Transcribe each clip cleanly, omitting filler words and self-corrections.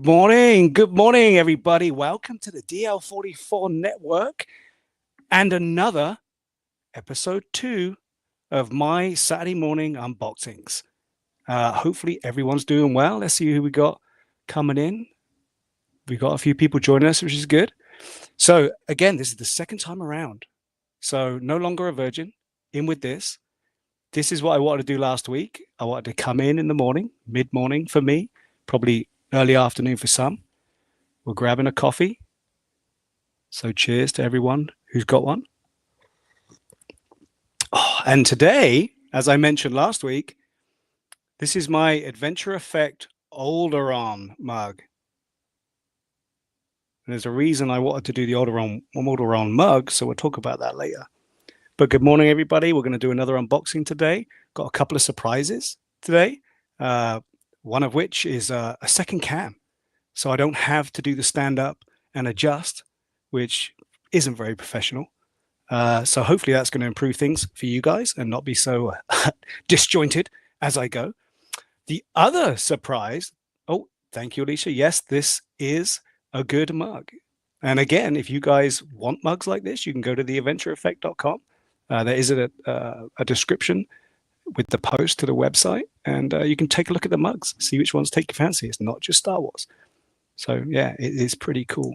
Good morning, everybody. Welcome to the DL44 Network and another episode 2 of my Saturday morning unboxings. Hopefully everyone's doing well. Let's see who we got coming in. We got a few people joining us, which is good. So again, this is the second time around. So no longer a virgin, in with this. This is what I wanted to do last week. I wanted to come in the morning, mid-morning for me, probably early afternoon for some. We're grabbing a coffee. So cheers to everyone who's got one. Oh, and today, as I mentioned last week, this is my Adventure Effect Alderaan mug. And there's a reason I wanted to do the Alderaan mug, so we'll talk about that later. But good morning, everybody. We're going to do another unboxing today. Got a couple of surprises today, one of which is a second cam. So I don't have to do the stand-up and adjust, which isn't very professional. So hopefully that's going to improve things for you guys and not be so disjointed as I go. The other surprise, oh, thank you, Alicia. Yes, this is a good mug. And again, if you guys want mugs like this, you can go to theadventureeffect.com. There is a description with the post to the website, and you can take a look at the mugs, see which ones take your fancy. It's not just Star Wars. So yeah, it is pretty cool.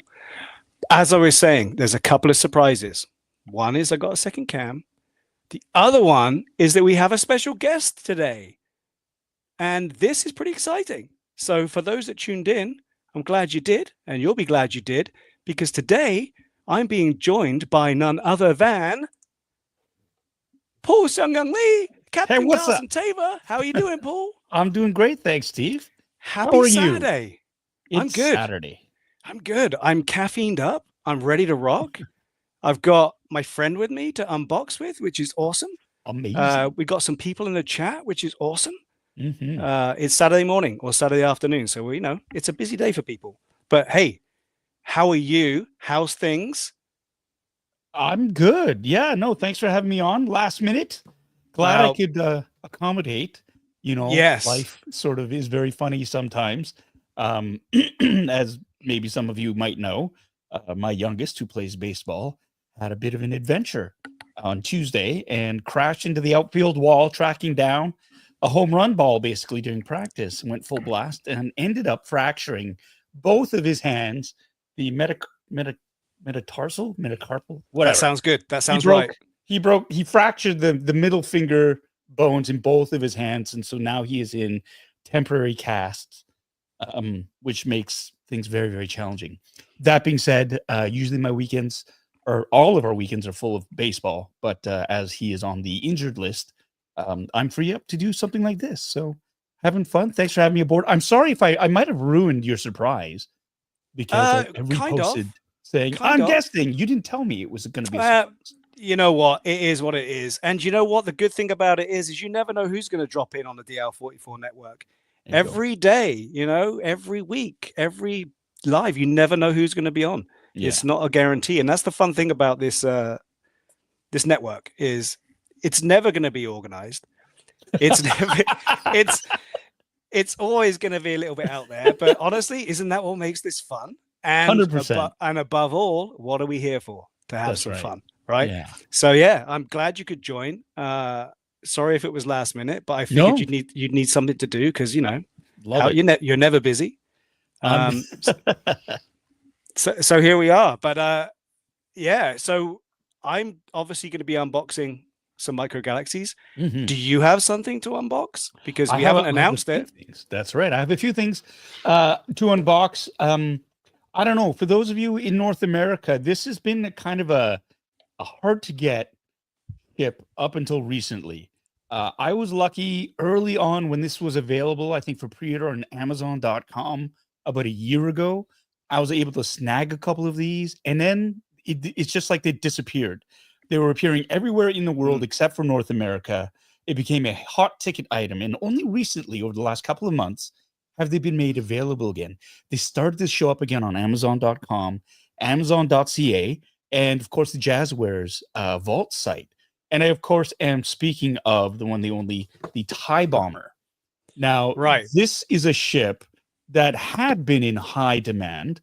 As I was saying, there's a couple of surprises. One is I got a second cam. The other one is that we have a special guest today. And this is pretty exciting. So for those that tuned in, I'm glad you did, and you'll be glad you did, because today I'm being joined by none other than Paul Seung-Young Lee, Captain Carson Taver. How are you doing, Paul? I'm doing great, thanks, Steve. Happy Saturday. I'm good. Saturday. I'm good. I'm caffeined up. I'm ready to rock. I've got my friend with me to unbox with, which is awesome. Amazing. We got some people in the chat, which is awesome. Mm-hmm. It's Saturday morning or Saturday afternoon, so we know it's a busy day for people. But hey, how are you? How's things? I'm good. Yeah, no, thanks for having me on last minute. Glad I could accommodate. You know, yes. Life sort of is very funny sometimes. As maybe some of you might know, my youngest, who plays baseball, had a bit of an adventure on Tuesday and crashed into the outfield wall, tracking down a home run ball basically during practice, and went full blast and ended up fracturing both of his hands, the metacarpal, whatever. That sounds good. That sounds right. He fractured the middle finger bones in both of his hands, and so now he is in temporary casts, which makes things very, very challenging. That being said, usually my weekends, or all of our weekends, are full of baseball, but as he is on the injured list, I'm free up to do something like this. So having fun. Thanks for having me aboard. I'm sorry if I might have ruined your surprise, because I reposted saying, I'm guessing. You didn't tell me it was going to be a surprise. You know what? It is what it is. And you know what? The good thing about it is you never know who's going to drop in on the DL44 network. Every day, you know, every week, every live, you never know who's going to be on. Yeah. It's not a guarantee. And that's the fun thing about this this network is it's never going to be organized. It's never, it's always going to be a little bit out there. But honestly, isn't that what makes this fun? And 100%. And above all, what are we here for? To have some fun, right? Yeah. So yeah, I'm glad you could join. Sorry if it was last minute, but I figured you'd need something to do because, you know, you're never busy. So here we are. But yeah, so I'm obviously going to be unboxing some Micro Galaxies. Mm-hmm. Do you have something to unbox? Because we haven't announced it. That's right. I have a few things to unbox. I don't know. For those of you in North America, this has been kind of a hard to get ship up until recently. I was lucky early on when this was available, I think for pre-order on Amazon.com about a year ago. I was able to snag a couple of these, and then it's just like they disappeared. They were appearing everywhere in the world except for North America. It became a hot ticket item, and only recently, over the last couple of months, have they been made available again. They started to show up again on Amazon.com, Amazon.ca, and of course the Jazzwares Vault site. And I, of course, am speaking of the one, the only, the TIE Bomber. Now, this is a ship that had been in high demand,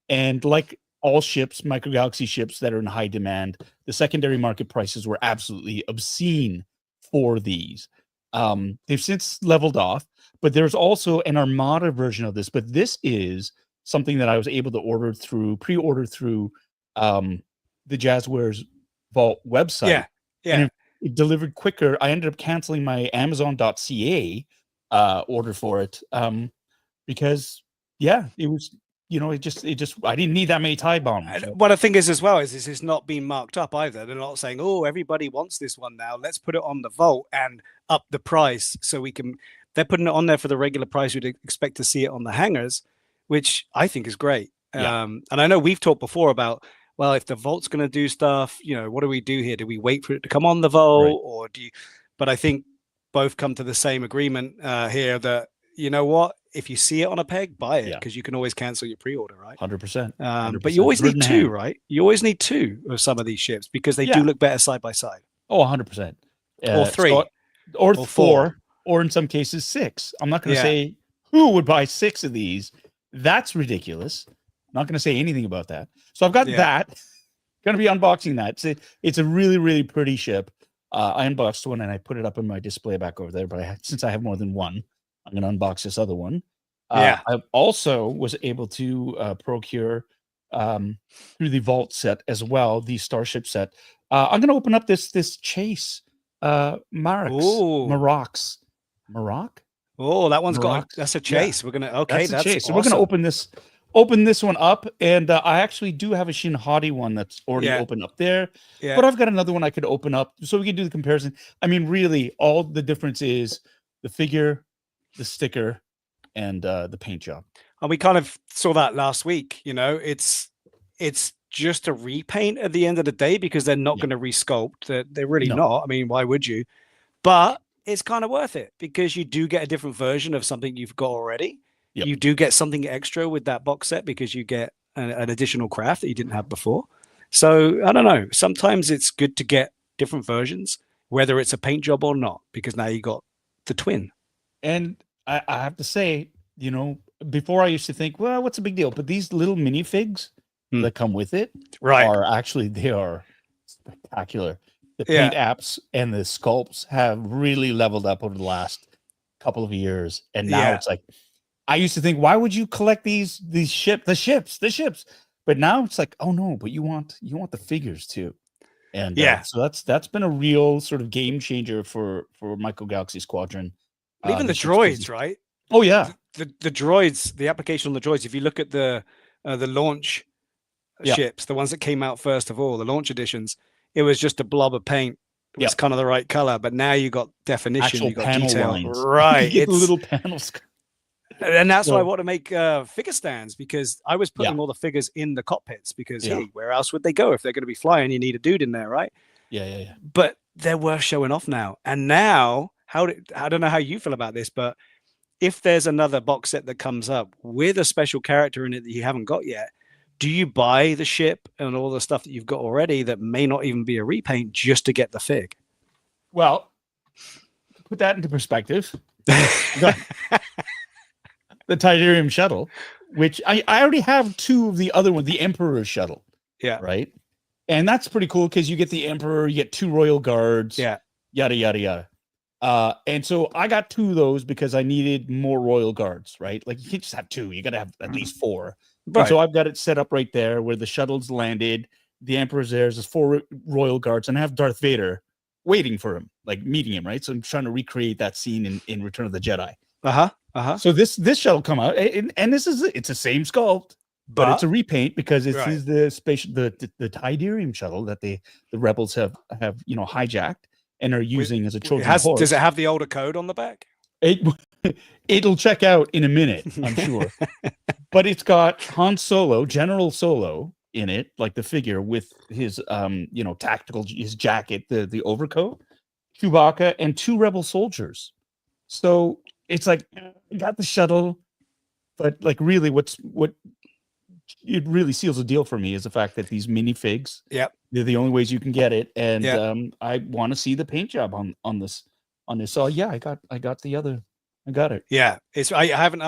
and like all ships, Micro Galaxy ships that are in high demand, the secondary market prices were absolutely obscene for these. They've since leveled off, but there's also an Armada version of this. But this is something that I was able to pre-order through the Jazzwares Vault website. Yeah, yeah. And it delivered quicker. I ended up canceling my Amazon.ca order for it because, yeah, it was, it just I didn't need that many tie bombs. So. What I think is as well is it's not being marked up either. They're not saying, oh, everybody wants this one now. Let's put it on the Vault and up the price so we can. They're putting it on there for the regular price we'd expect to see it on the hangers, which I think is great. Yeah. And I know we've talked before about, well, if the Vault's going to do stuff, what do we do here? Do we wait for it to come on the Vault, Right. or do you? But I think both come to the same agreement here that, you know what, if you see it on a peg, buy it, because you can always cancel your pre-order, right? 100%. But you always need two, right? You always need two of some of these ships because they do look better side by side. Oh, 100%. Or three. Or four. Or in some cases, 6. I'm not going to say who would buy 6 of these. That's ridiculous. I'm not going to say anything about that. So I've got that. Going to be unboxing that. It's a really, really pretty ship. I unboxed one and I put it up in my display back over there. But since I have more than one, I'm going to unbox this other one. I also was able to procure through the Vault set as well, the Starship set. I'm going to open up this Chase Maroc. Oh, that one's that's a Chase. We're gonna that's a Chase. Awesome. So we're gonna open this one up, and I actually do have a Shin Hati one that's already open up there. Yeah. But I've got another one I could open up so we can do the comparison. I mean, really, all the difference is the figure, the sticker, and the paint job. And we kind of saw that last week. It's just a repaint at the end of the day because they're not going to resculpt. They're really not. I mean, why would you? But it's kind of worth it because you do get a different version of something you've got already. Yep. You do get something extra with that box set because you get an additional craft that you didn't have before. So I don't know. Sometimes it's good to get different versions, whether it's a paint job or not, because now you got the twin. And I have to say, before I used to think, well, what's a big deal? But these little minifigs that come with it are actually, they are spectacular. The paint apps and the sculpts have really leveled up over the last couple of years. And now it's like, I used to think, why would you collect the ships? But now it's like, oh no, but you want the figures too. And so that's been a real sort of game changer for Micro Galaxy Squadron. Even the droids, right? Oh yeah. The droids, the application on the droids, if you look at the launch ships, the ones that came out first of all, the launch editions, it was just a blob of paint. It was kind of the right color, but now you got definition, you got detail. Lines. Right. It's little panels. And that's why I want to make figure stands, because I was putting all the figures in the cockpits because hey, where else would they go if they're going to be flying? You need a dude in there, right? Yeah. But they're worth showing off now. And now, I don't know how you feel about this, but if there's another box set that comes up with a special character in it that you haven't got yet, do you buy the ship and all the stuff that you've got already that may not even be a repaint just to get the fig? Well, put that into perspective. The Tydirium shuttle, which I already have 2 of the other one, the Emperor shuttle. Yeah. Right. And that's pretty cool because you get the Emperor, you get 2 Royal Guards. Yeah. Yada, yada, yada. And so I got 2 of those because I needed more Royal Guards, right? Like you can't just have 2, you got to have at least 4. Right. So I've got it set up right there where the shuttle's landed, the Emperor's there's 4 Royal Guards, and I have Darth Vader waiting for him, like meeting him, right? So I'm trying to recreate that scene in Return of the Jedi. So this shuttle come out, and it's the same sculpt, but it's a repaint because this is the Tydirium shuttle that the rebels have hijacked and are using as a Trojan horse. Does it have the older code on the back? It'll check out in a minute, I'm sure. But it's got Han Solo, General Solo in it, like the figure with his tactical, his jacket, the overcoat, Chewbacca, and 2 rebel soldiers. So it's like you got the shuttle, but like really what it really seals the deal for me is the fact that these minifigs, they're the only ways you can get it. And I want to see the paint job on this. So yeah, I got the other I got it. Yeah, it's I haven't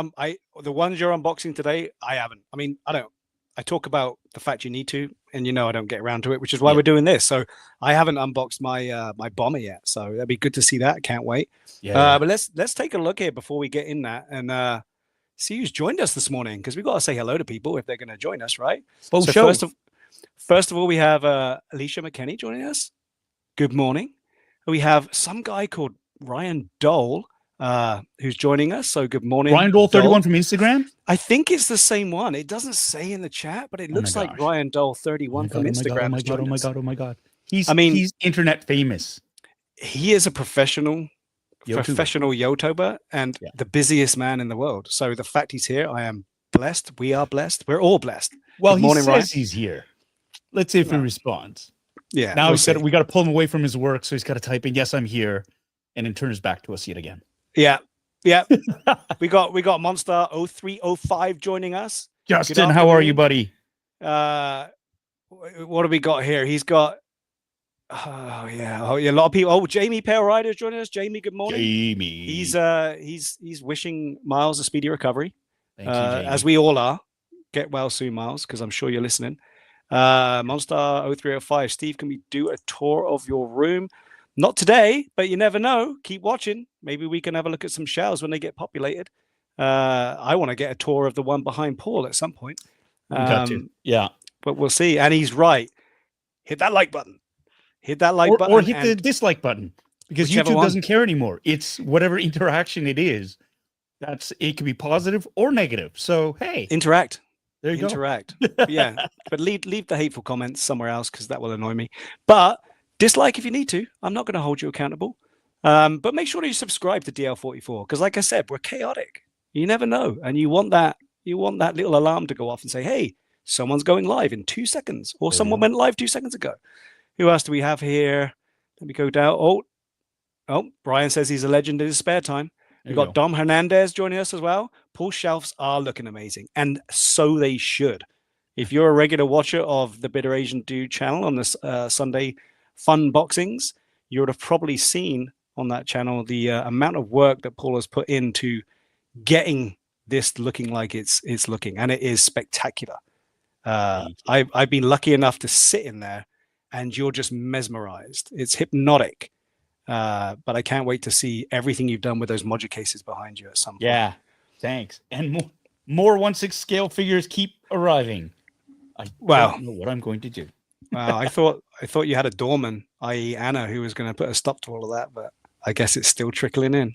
the ones you're unboxing today, I haven't. I mean, I talk about the fact you need to, and I don't get around to it, which is why we're doing this. So I haven't unboxed my my bomber yet. So that'd be good to see that. Can't wait. Yeah. But let's take a look here before we get in that and see who's joined us this morning, because we've got to say hello to people if they're going to join us, right? Oh, So show. first of all, we have Alicia McKenney joining us. Good morning. We have some guy called Ryan Dole who's joining us. So good morning, Ryan Dole 31 from Instagram. I think it's the same one. It doesn't say in the chat, but it looks like Ryan Dole 31 from Instagram. Oh my god. He's internet famous. He is a professional YouTuber and the busiest man in the world. So the fact he's here, I am blessed. We are blessed. We're all blessed. Well, good morning, he says Ryan. He's here. Let's see if he responds. Yeah. Now we got to pull him away from his work, so he's got to type in "Yes, I'm here," and then turn his back to us yet again. Yeah. Yeah. we got Monster 0305 joining us. Justin, how are you, buddy? What do we got here? He's got a lot of people. Oh, Jamie Pale Rider is joining us. Jamie, good morning. Jamie. He's wishing Miles a speedy recovery. Thank you, Jamie. As we all are. Get well soon, Miles, because I'm sure you're listening. Monster 0305, Steve, can we do a tour of your room? Not today, but you never know. Keep watching. Maybe we can have a look at some shelves when they get populated. I want to get a tour of the one behind Paul at some point. Got to. Yeah. But we'll see. And he's right. Hit that like button. Hit that like button. Or hit the dislike button. Because YouTube doesn't care anymore. It's whatever interaction it is. It can be positive or negative. So, hey. Interact. There you Interact. Yeah. But leave the hateful comments somewhere else, because that will annoy me. But dislike if you need to. I'm not going to hold you accountable. But make sure you subscribe to DL44, because like I said, we're chaotic. You never know. And you want that little alarm to go off and say, hey, someone's going live in 2 seconds, or someone went live 2 seconds ago. Who else do we have here? Let me go down. Oh, Brian says he's a legend in his spare time. We've got Dom Hernandez joining us as well. Paul's shelves are looking amazing, and so they should. If you're a regular watcher of the Bitter Asian Dude channel on this Sunday fun boxings, you would have probably seen on that channel the amount of work that Paul has put into getting this looking like it's looking, and it is spectacular. I've been lucky enough to sit in there, and you're just mesmerized. It's hypnotic. But I can't wait to see everything you've done with those module cases behind you at some point. Yeah, thanks. And more 1/6 scale figures keep arriving. I don't know what I'm going to do. Wow, I thought you had a doorman, i.e. Anna, who was going to put a stop to all of that, but I guess it's still trickling in.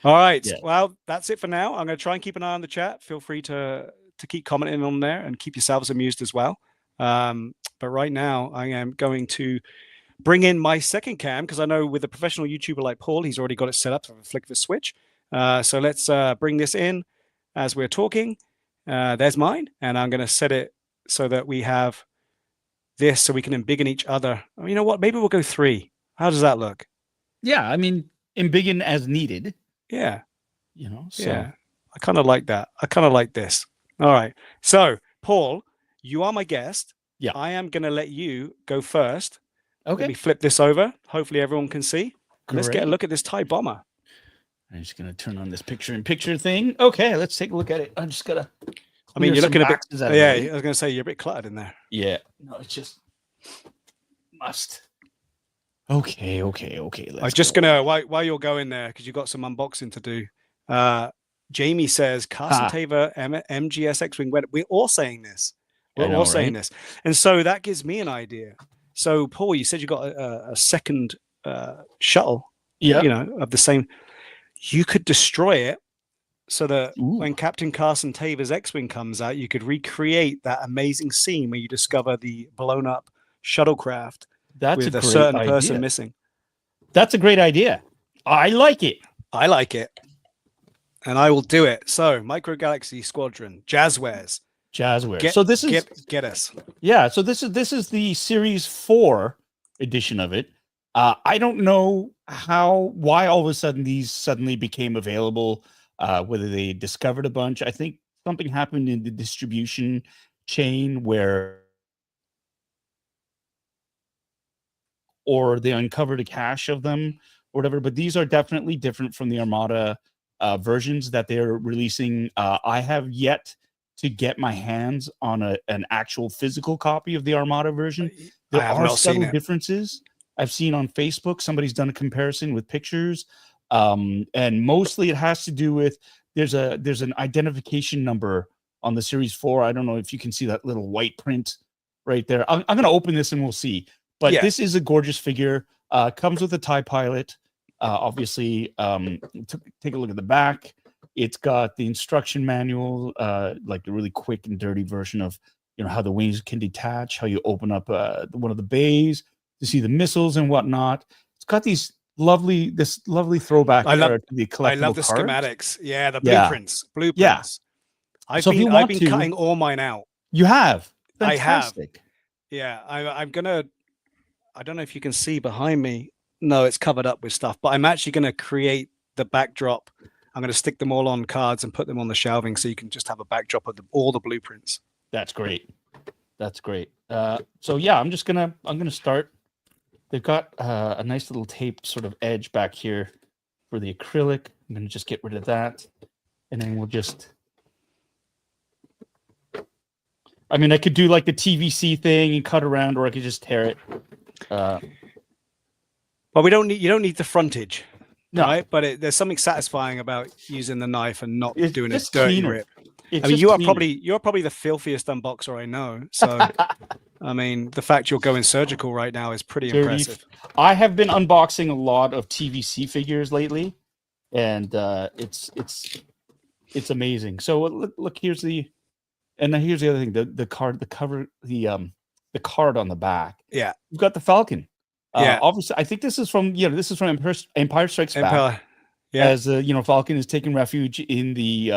All right. Yeah. Well, that's it for now. I'm going to try and keep an eye on the chat. Feel free to keep commenting on there and keep yourselves amused as well. But right now, I am going to bring in my second cam, because I know with a professional YouTuber like Paul, he's already got it set up for a flick of a switch. So let's bring this in as we're talking. There's mine, and I'm going to set it so that we have this so we can embiggen each other. Oh, you know what? Maybe we'll go 3. How does that look? Yeah, I mean, embiggen as needed. Yeah. So. Yeah. I kind of like that. I kind of like this. All right. So, Paul, you are my guest. Yeah. I am going to let you go first. Okay. Let me flip this over. Hopefully everyone can see. Let's get a look at this TIE bomber. I'm just going to turn on this picture-in-picture thing. Okay, let's take a look at it. I'm just going to... I mean, you're looking a bit... Yeah, I was going to say, you're a bit cluttered in there. Yeah. No, it's just... Must. Okay. I'm just going to... While you're going there, because you've got some unboxing to do, Jamie says, Carson Taver, MGS X-Wing. We're all saying this. We're all saying this. And so that gives me an idea. So, Paul, you said you got a second shuttle, of the same. You could destroy it so that when Captain Carson Taver's X-Wing comes out, you could recreate that amazing scene where you discover the blown-up shuttlecraft with a certain person missing. That's a great idea. I like it. I like it. And I will do it. So, Micro Galaxy Squadron, Jazzwares. So this is get us. Yeah, so this is the Series 4 edition of it. I don't know why all of a sudden these suddenly became available, whether they discovered a bunch. I think something happened in the distribution chain or they uncovered a cache of them whatever. But these are definitely different from the Armada versions that they're releasing. I have yet to get my hands on an actual physical copy of the Armada version. I There have are not seen subtle it. differences. I've seen on Facebook, somebody's done a comparison with pictures. And mostly it has to do with there's an identification number on the Series 4. I don't know if you can see that little white print right there. I'm going to open this and we'll see. But Yeah. this is a gorgeous figure. Comes with a TIE pilot. Obviously, take a look at the back. It's got the instruction manual, like the really quick and dirty version of how the wings can detach, how you open up one of the bays to see the missiles and whatnot. It's got this lovely throwback to the collectible I love the cards. schematics. Yeah, the blueprints. Yeah. I've So been cutting all mine out. You have. I Fantastic. have. Yeah, I'm gonna. I don't know if you can see behind me. No, it's covered up with stuff. But I'm actually gonna create the backdrop. I'm gonna stick them all on cards and put them on the shelving, so you can just have a backdrop of all the blueprints. That's great. That's great. So yeah, I'm gonna start. They've got a nice little tape sort of edge back here for the acrylic. I'm gonna just get rid of that, and then we'll just. I mean, I could do like the TVC thing and cut around, or I could just tear it. Well, you don't need the frontage, no. Right? But there's something satisfying about using the knife and not doing a dirty cleaner. rip. It's I mean, you're probably the filthiest unboxer I know. So, I mean, the fact you're going surgical right now is pretty impressive. I have been unboxing a lot of TVC figures lately, and it's amazing. So look, here's the other thing: the card, the cover, the card on the back. Yeah, you've got the Falcon. Yeah, obviously, I think this is from Empire Strikes Back. Yeah, as Falcon is taking refuge in the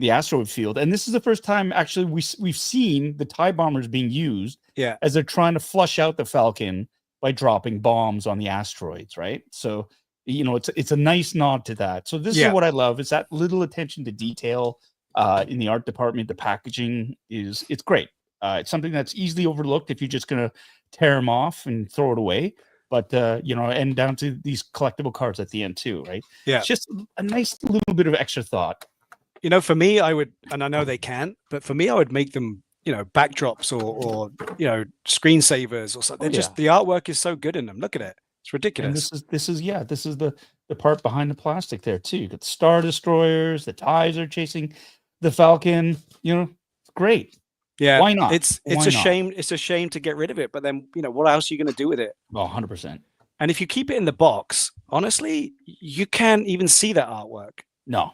asteroid field, and this is the first time actually we've seen the TIE bombers being used. Yeah, as they're trying to flush out the Falcon by dropping bombs on the asteroids, right? So it's a nice nod to that. So this is what I love: is that little attention to detail in the art department. The packaging it's great. It's something that's easily overlooked if you're just gonna tear them off and throw it away. But and down to these collectible cards at the end too, right? Yeah, it's just a nice little bit of extra thought. For me, I would, and I know they can, but for me, I would make them, backdrops or screensavers or something. Just the artwork is so good in them. Look at it; it's ridiculous. And this is the part behind the plastic there too. You got the Star Destroyers, the TIEs are chasing the Falcon. It's great. Yeah, why not? It's a shame. It's a shame to get rid of it. But then what else are you going to do with it? Well, 100%. And if you keep it in the box, honestly, you can't even see that artwork. No.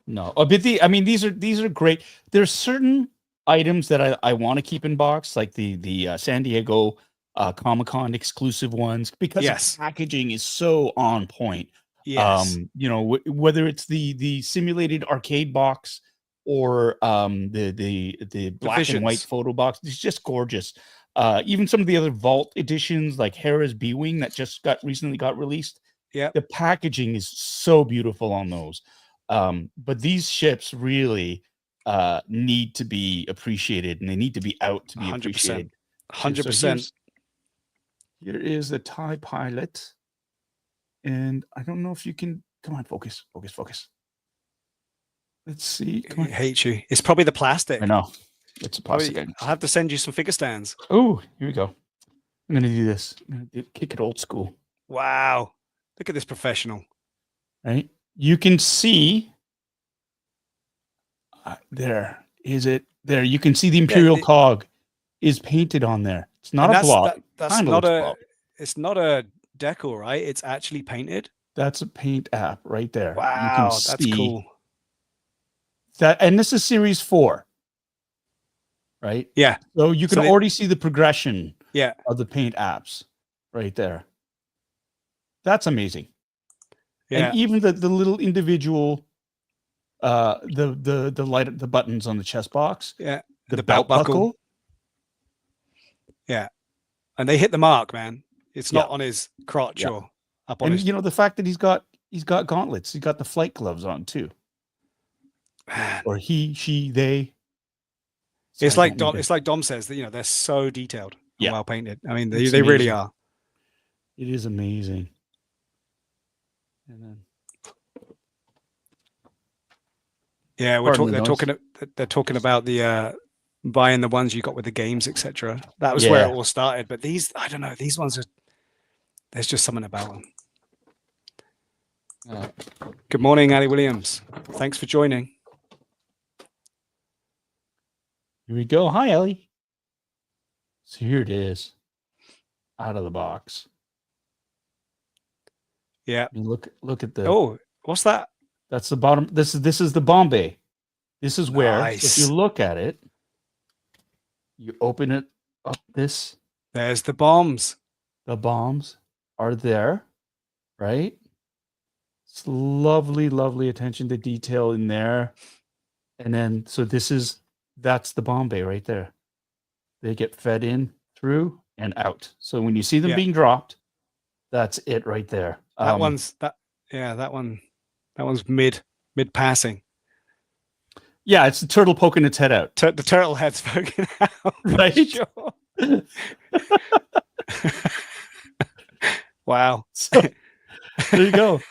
But these are great. There's certain items that I want to keep in box, like the San Diego Comic-Con exclusive ones, because the packaging is so on point. Yes. Whether it's the simulated arcade box or the black and white photo box, it's just gorgeous. Even some of the other Vault editions, like Hera's B-Wing that just recently got released. Yeah, the packaging is so beautiful on those. But these ships really need to be appreciated, and they need to be out to be 100%. Appreciated. 100%. So here is the TIE pilot, and I don't know if you can. Come on, focus. Let's see. Come on. I hate you. It's probably the plastic. I know. It's a plastic. I'll have to send you some figure stands. Oh, here we go. I'm gonna do this. I'm gonna kick it old school. Wow. Look at this professional. Right? You can see there. Is it there? You can see the Imperial cog is painted on there. It's not a block. That's not a. It's not a decal, right? It's actually painted. That's a paint app right there. Wow, that's cool. That, and this is Series 4, right? Yeah. So you can already see the progression. Yeah. Of the paint apps right there. That's amazing. Yeah. And even the little individual the buttons on the chest box. Yeah. The belt buckle. Yeah. And they hit the mark, man. It's not on his crotch or up on his... the fact that he's got gauntlets. He's got the flight gloves on too. Man. Or he, she, they. It's like Dom says that they're so detailed and well painted. I mean, they really are. It is amazing. And then Yeah, Pardon the they're noise. talking about the buying the ones you got with the games, etc. That was where it Yeah. all started. But these, I don't know, these ones are. There's just something about them. Good morning, Ali Williams. Thanks for joining. Here we go. Hi, Ellie. So here it is, out of the box. Yeah. I mean, look at the. Oh, what's that? That's the bottom. This is the Bombay. This is where. Nice. So if you look at it, you open it up. There's the bombs. The bombs are there, right? It's lovely, lovely attention to detail in there. And then, so that's the Bombay right there. They get fed in, through, and out. So when you see them being dropped, that's it right there. That one's mid passing. Yeah, it's the turtle poking its head out. The turtle head's poking out. Right? Sure. Wow. So, there you go.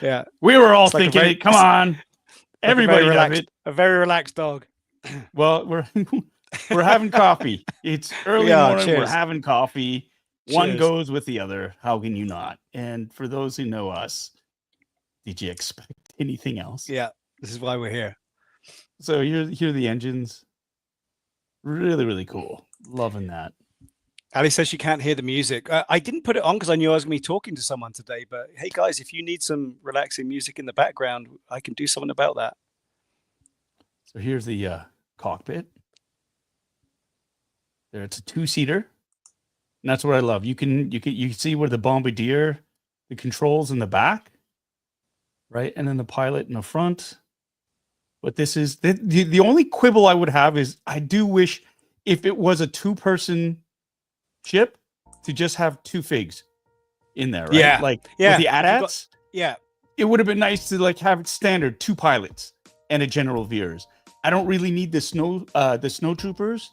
Yeah. We were all It's like thinking come on. Everybody have it. A very relaxed dog. Well, we're having coffee. It's early morning. Cheers. We're having coffee. Cheers. One goes with the other. How can you not? And for those who know us, did you expect anything else? Yeah, this is why we're here. So here are the engines. Really, really cool. Loving that. Ali says she can't hear the music. I didn't put it on because I knew I was going to be talking to someone today. But hey, guys, if you need some relaxing music in the background, I can do something about that. So here's the cockpit. There, it's a 2-seater, and that's what I love. You can see where the Bombardier, the controls in the back, right, and then the pilot in the front. But this is the only quibble I would have is I do wish if it was a 2-person ship to just have 2 figs in there, right? Yeah, like with the AT-ATs. Yeah, it would have been nice to like have it standard 2 pilots and a general veers. I don't really need the snow troopers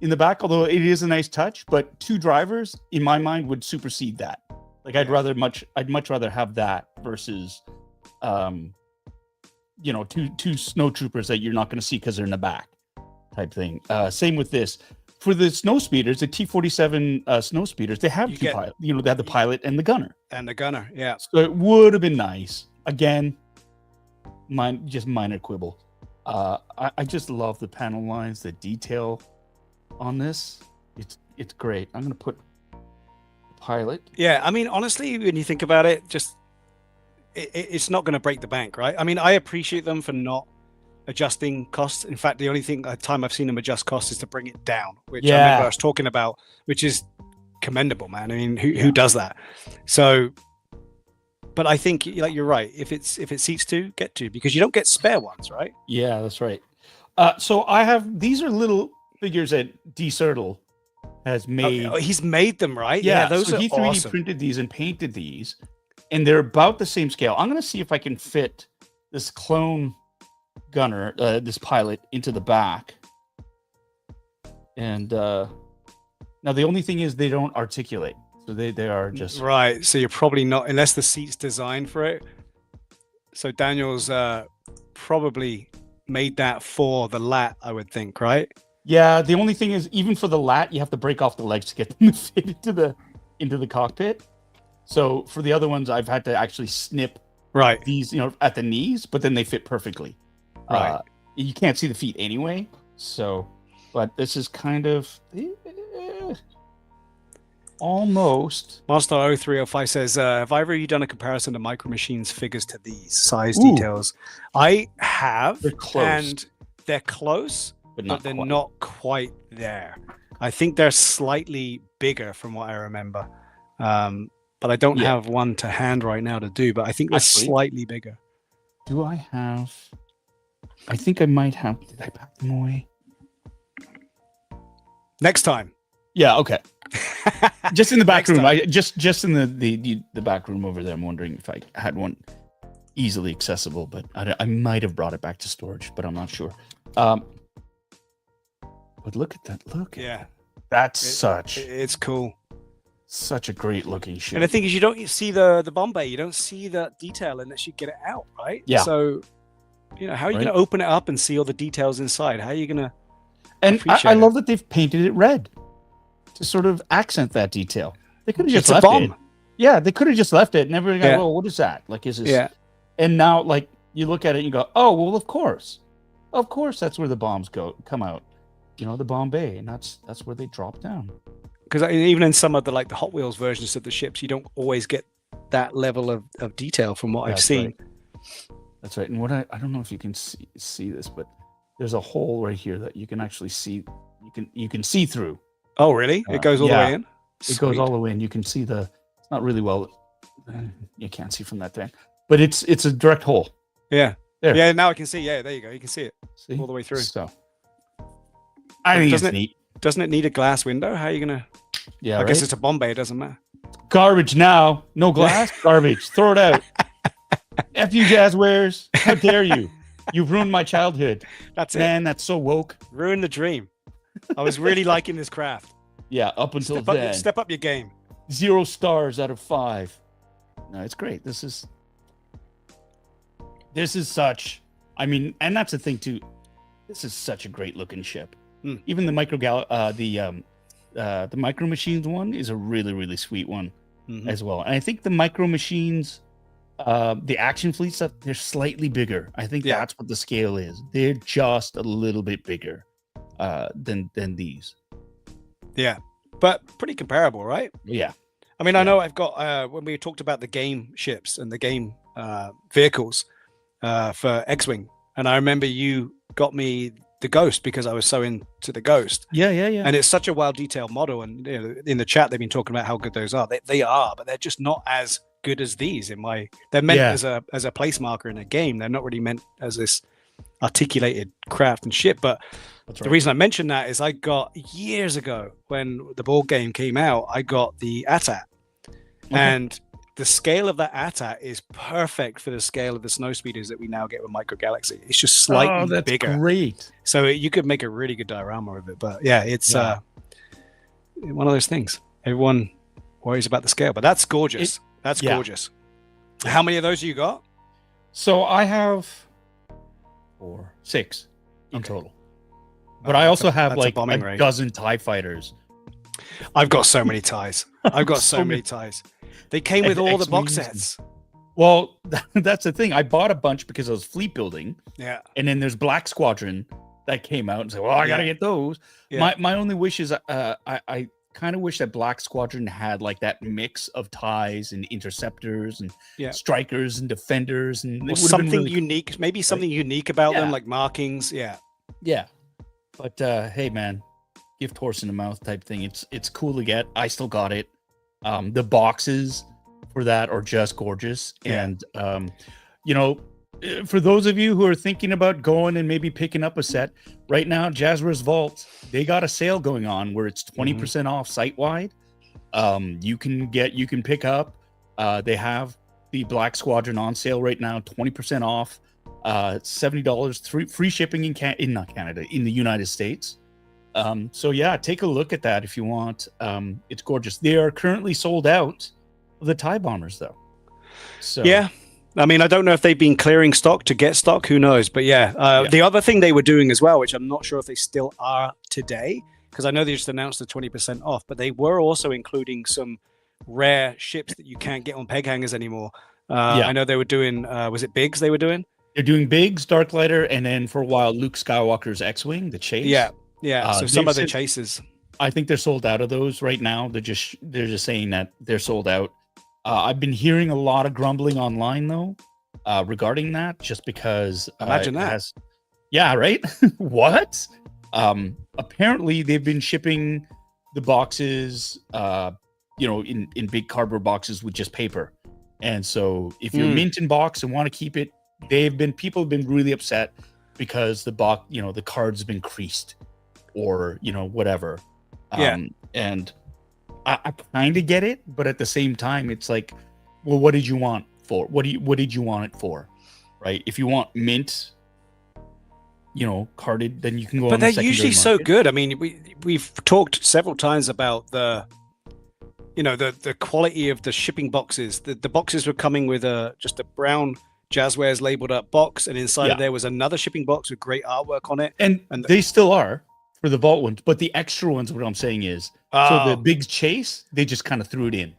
in the back, although it is a nice touch. But 2 drivers, in my mind, would supersede that. Like I'd much rather have that versus, 2 snow troopers that you're not going to see because they're in the back, type thing. Same with this. For the snow speeders, the T-47 snow speeders, they have 2 pilots. They have the pilot and the gunner. Yeah. So it would have been nice. Again, just minor quibble. I just love the panel lines, the detail on this. It's great. I'm gonna put pilot. Yeah, I mean, honestly, when you think about it, it's not going to break the bank, right? I mean, I appreciate them for not adjusting costs. In fact, the only time I've seen them adjust costs is to bring it down, which I remember I was talking about, which is commendable, man. I mean, who does that? So, but I think like you're right. If it seats 2, get 2 because you don't get spare ones, right? Yeah, that's right. So I have these are little figures that D. Sertle has made. Oh, he's made them, right? Yeah, those are he 3D awesome. printed these and painted these, and they're about the same scale. I'm going to see if I can fit this clone gunner, this pilot, into the back. And now the only thing is they don't articulate, so they are just right. So you're probably not, unless the seat's designed for it. So Daniel's probably made that for the lat, I would think, right? Yeah, the only thing is, even for the lat, you have to break off the legs to get them to fit into the cockpit. So for the other ones, I've had to actually snip these, at the knees, but then they fit perfectly. Right. You can't see the feet anyway. So, but this is kind of almost. Master 0305 says, have either of you done a comparison to Micro Machines figures to these size details? I have. They're close. And they're close. But they're not quite there. I think they're slightly bigger from what I remember. But I don't have one to hand right now to do, but I think they're slightly bigger. Do I have? I think I might have. Did I pack them away? Next time. Yeah, okay. Just in the back room. Just in the back room over there. I'm wondering if I had one easily accessible, but I might have brought it back to storage, but I'm not sure. But look at that. Look. Yeah. That's it's cool. Such a great looking ship. And the thing is, you don't see the Bombay. You don't see that detail unless you get it out, right? Yeah. So, how are you going to open it up and see all the details inside? How are you going to? And I love that they've painted it red to sort of accent that detail. They could have just left it. Yeah, they could have just left it and everybody go, "Well, what is that? Like, is this?" Yeah. And now, like, you look at it and you go, "Oh, well, of course, that's where the bombs come out. The bomb bay, and that's where they drop down." Because even in some of the the Hot Wheels versions of the ships, you don't always get that level of detail from what I've seen. Right. That's right. And what I don't know if you can see this, but there's a hole right here that you can actually see. You can see through. Oh, really? It goes all the way in? It goes all the way in. You can see it's not really well. You can't see from that thing, but it's a direct hole. Yeah. There. Yeah, now I can see. Yeah, there you go. You can see it all the way through. So I think it's neat. Doesn't it need a glass window? How are you going to... Yeah, I guess it's a Bombay. It doesn't matter. Garbage now. No glass. Garbage. Throw it out. F you, Jazzwares. How dare you? You've ruined my childhood. That's it. Man, that's so woke. Ruined the dream. I was really liking this craft. Yeah, up until then. Step up your game. 0 stars out of 5. No, it's great. This is such... I mean, and that's the thing, too. This is such a great looking ship. Even the the Micro Machines one is a really, really sweet one as well. And I think the Micro Machines, the action fleet stuff, they're slightly bigger. I think that's what the scale is. They're just a little bit bigger than these. Yeah, but pretty comparable, right? Yeah. I mean, I know I've got when we talked about the game ships and the game vehicles for X-Wing, and I remember you got me the Ghost because I was so into the Ghost. Yeah. And it's such a well detailed model, and in the chat they've been talking about how good those are. They are, but they're just not as good as these. They're meant as a place marker in a game. They're not really meant as this articulated craft and ship. But the reason I mentioned that is I got years ago when the board game came out, I got the AT-AT, and the scale of that AT-AT is perfect for the scale of the snow speeders that we now get with Micro Galaxy. It's just slightly bigger. Great. So you could make a really good diorama of it. But yeah, it's one of those things. Everyone worries about the scale, but that's gorgeous. That's gorgeous. How many of those you got? So I have 6 in total. But I also have like a dozen TIE fighters. I've got so many ties. I've got so many ties. They came with all the box sets. Well, that's the thing. I bought a bunch because I was fleet building. Yeah. And then there's Black Squadron that came out and said, well, I got to get those. Yeah. My only wish is I kind of wish that Black Squadron had like that mix of ties and interceptors and strikers and defenders. And something really unique. Maybe something unique about them, like markings. Yeah. Yeah. But hey, man, gift horse in the mouth type thing. It's cool to get. I still got it. The boxes for that are just gorgeous. And, for those of you who are thinking about going and maybe picking up a set right now, Jazzwares Vault, they got a sale going on where it's 20% off site-wide. You can pick up. They have the Black Squadron on sale right now, 20% off, $70, free shipping in the United States. So yeah, take a look at that if you want. It's gorgeous. They are currently sold out of the TIE bombers though. So yeah, I mean, I don't know if they've been clearing stock to get stock, who knows? But the other thing they were doing as well, which I'm not sure if they still are today, because I know they just announced the 20% off, but they were also including some rare ships that you can't get on peg hangers anymore. I know they were doing, was it Biggs they were doing? They're doing Biggs, Darklighter, and then for a while, Luke Skywalker's X-Wing, the Chase. Yeah. So some of the chases, I think they're sold out of those right now. They're just saying that they're sold out. I've been hearing a lot of grumbling online though, regarding that, just because imagine that. Yeah, right. What? Apparently they've been shipping the boxes, in big cardboard boxes with just paper. And so if you're mint in box and want to keep it, people have been really upset because the box, the cards have been creased or, whatever. And I kind of get it, but at the same time, it's like, well, what did you want for? What did you want it for? Right? If you want mint, carded, then you can go. But they're usually so good. I mean, we've talked several times about you know, the quality of the shipping boxes. The boxes were coming with just a brown Jazzwares labeled up box, and inside of there was another shipping box with great artwork on it. And they still are for the vault ones, but the extra ones, what I'm saying is, so the big chase, they just kind of threw it in.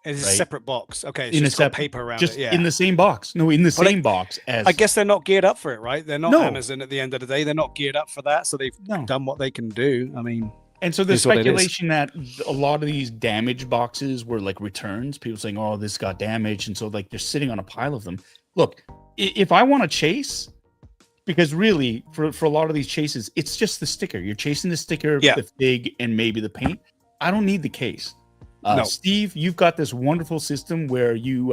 It's a separate box. Okay, it's in just got paper around it. Yeah, in the same box. No, in the same box as. I guess they're not geared up for it, right? They're not Amazon at the end of the day. They're not geared up for that, so they've done what they can do. I mean, and so there's speculation that a lot of these damaged boxes were like returns. People saying, "Oh, this got damaged," and so like they're sitting on a pile of them. Look, if I want to chase, because really for a lot of these chases, it's just the sticker. You're chasing the sticker, the fig, and maybe the paint. I don't need the case. No. Steve, you've got this wonderful system where you've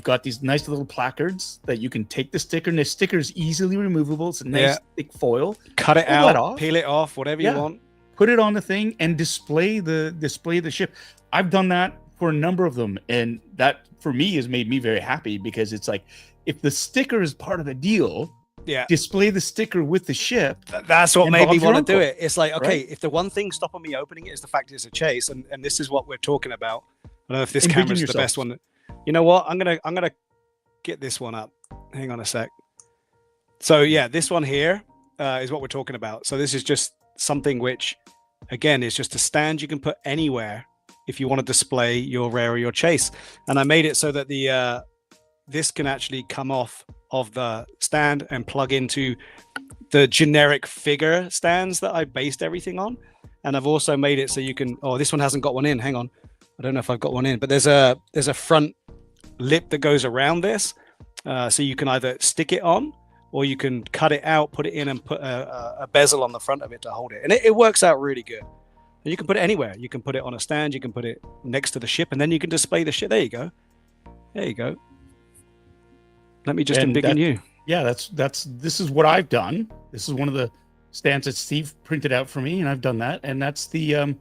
got these nice little placards that you can take the sticker, and the sticker is easily removable. It's a nice thick foil. Cut it out, peel it off, whatever you want. Put it on the thing and display the ship. I've done that for a number of them, and that for me has made me very happy, because it's like, if the sticker is part of the deal, display the sticker with the ship. That's what made me want to do it. It's like, okay, if the one thing stopping me opening it is the fact it's a chase, and this is what we're talking about. I don't know if this camera's the best one. You know what? I'm gonna get this one up. Hang on a sec. So yeah, this one here is what we're talking about. So this is just something which, again, is just a stand you can put anywhere if you want to display your rare or your chase. And I made it so that the this can actually come off of the stand and plug into the generic figure stands that I based everything on. And I've also made it so you can, this one hasn't got one in. Hang on. I don't know if I've got one in, but there's a front lip that goes around this. So you can either stick it on, or you can cut it out, put it in, and put a bezel on the front of it to hold it. And it works out really good. And you can put it anywhere. You can put it on a stand. You can put it next to the ship, and then you can display the ship. There you go. There you go. Let me just embiggen you. Yeah, this is what I've done. This is one of the stands that Steve printed out for me, and I've done that. And that's the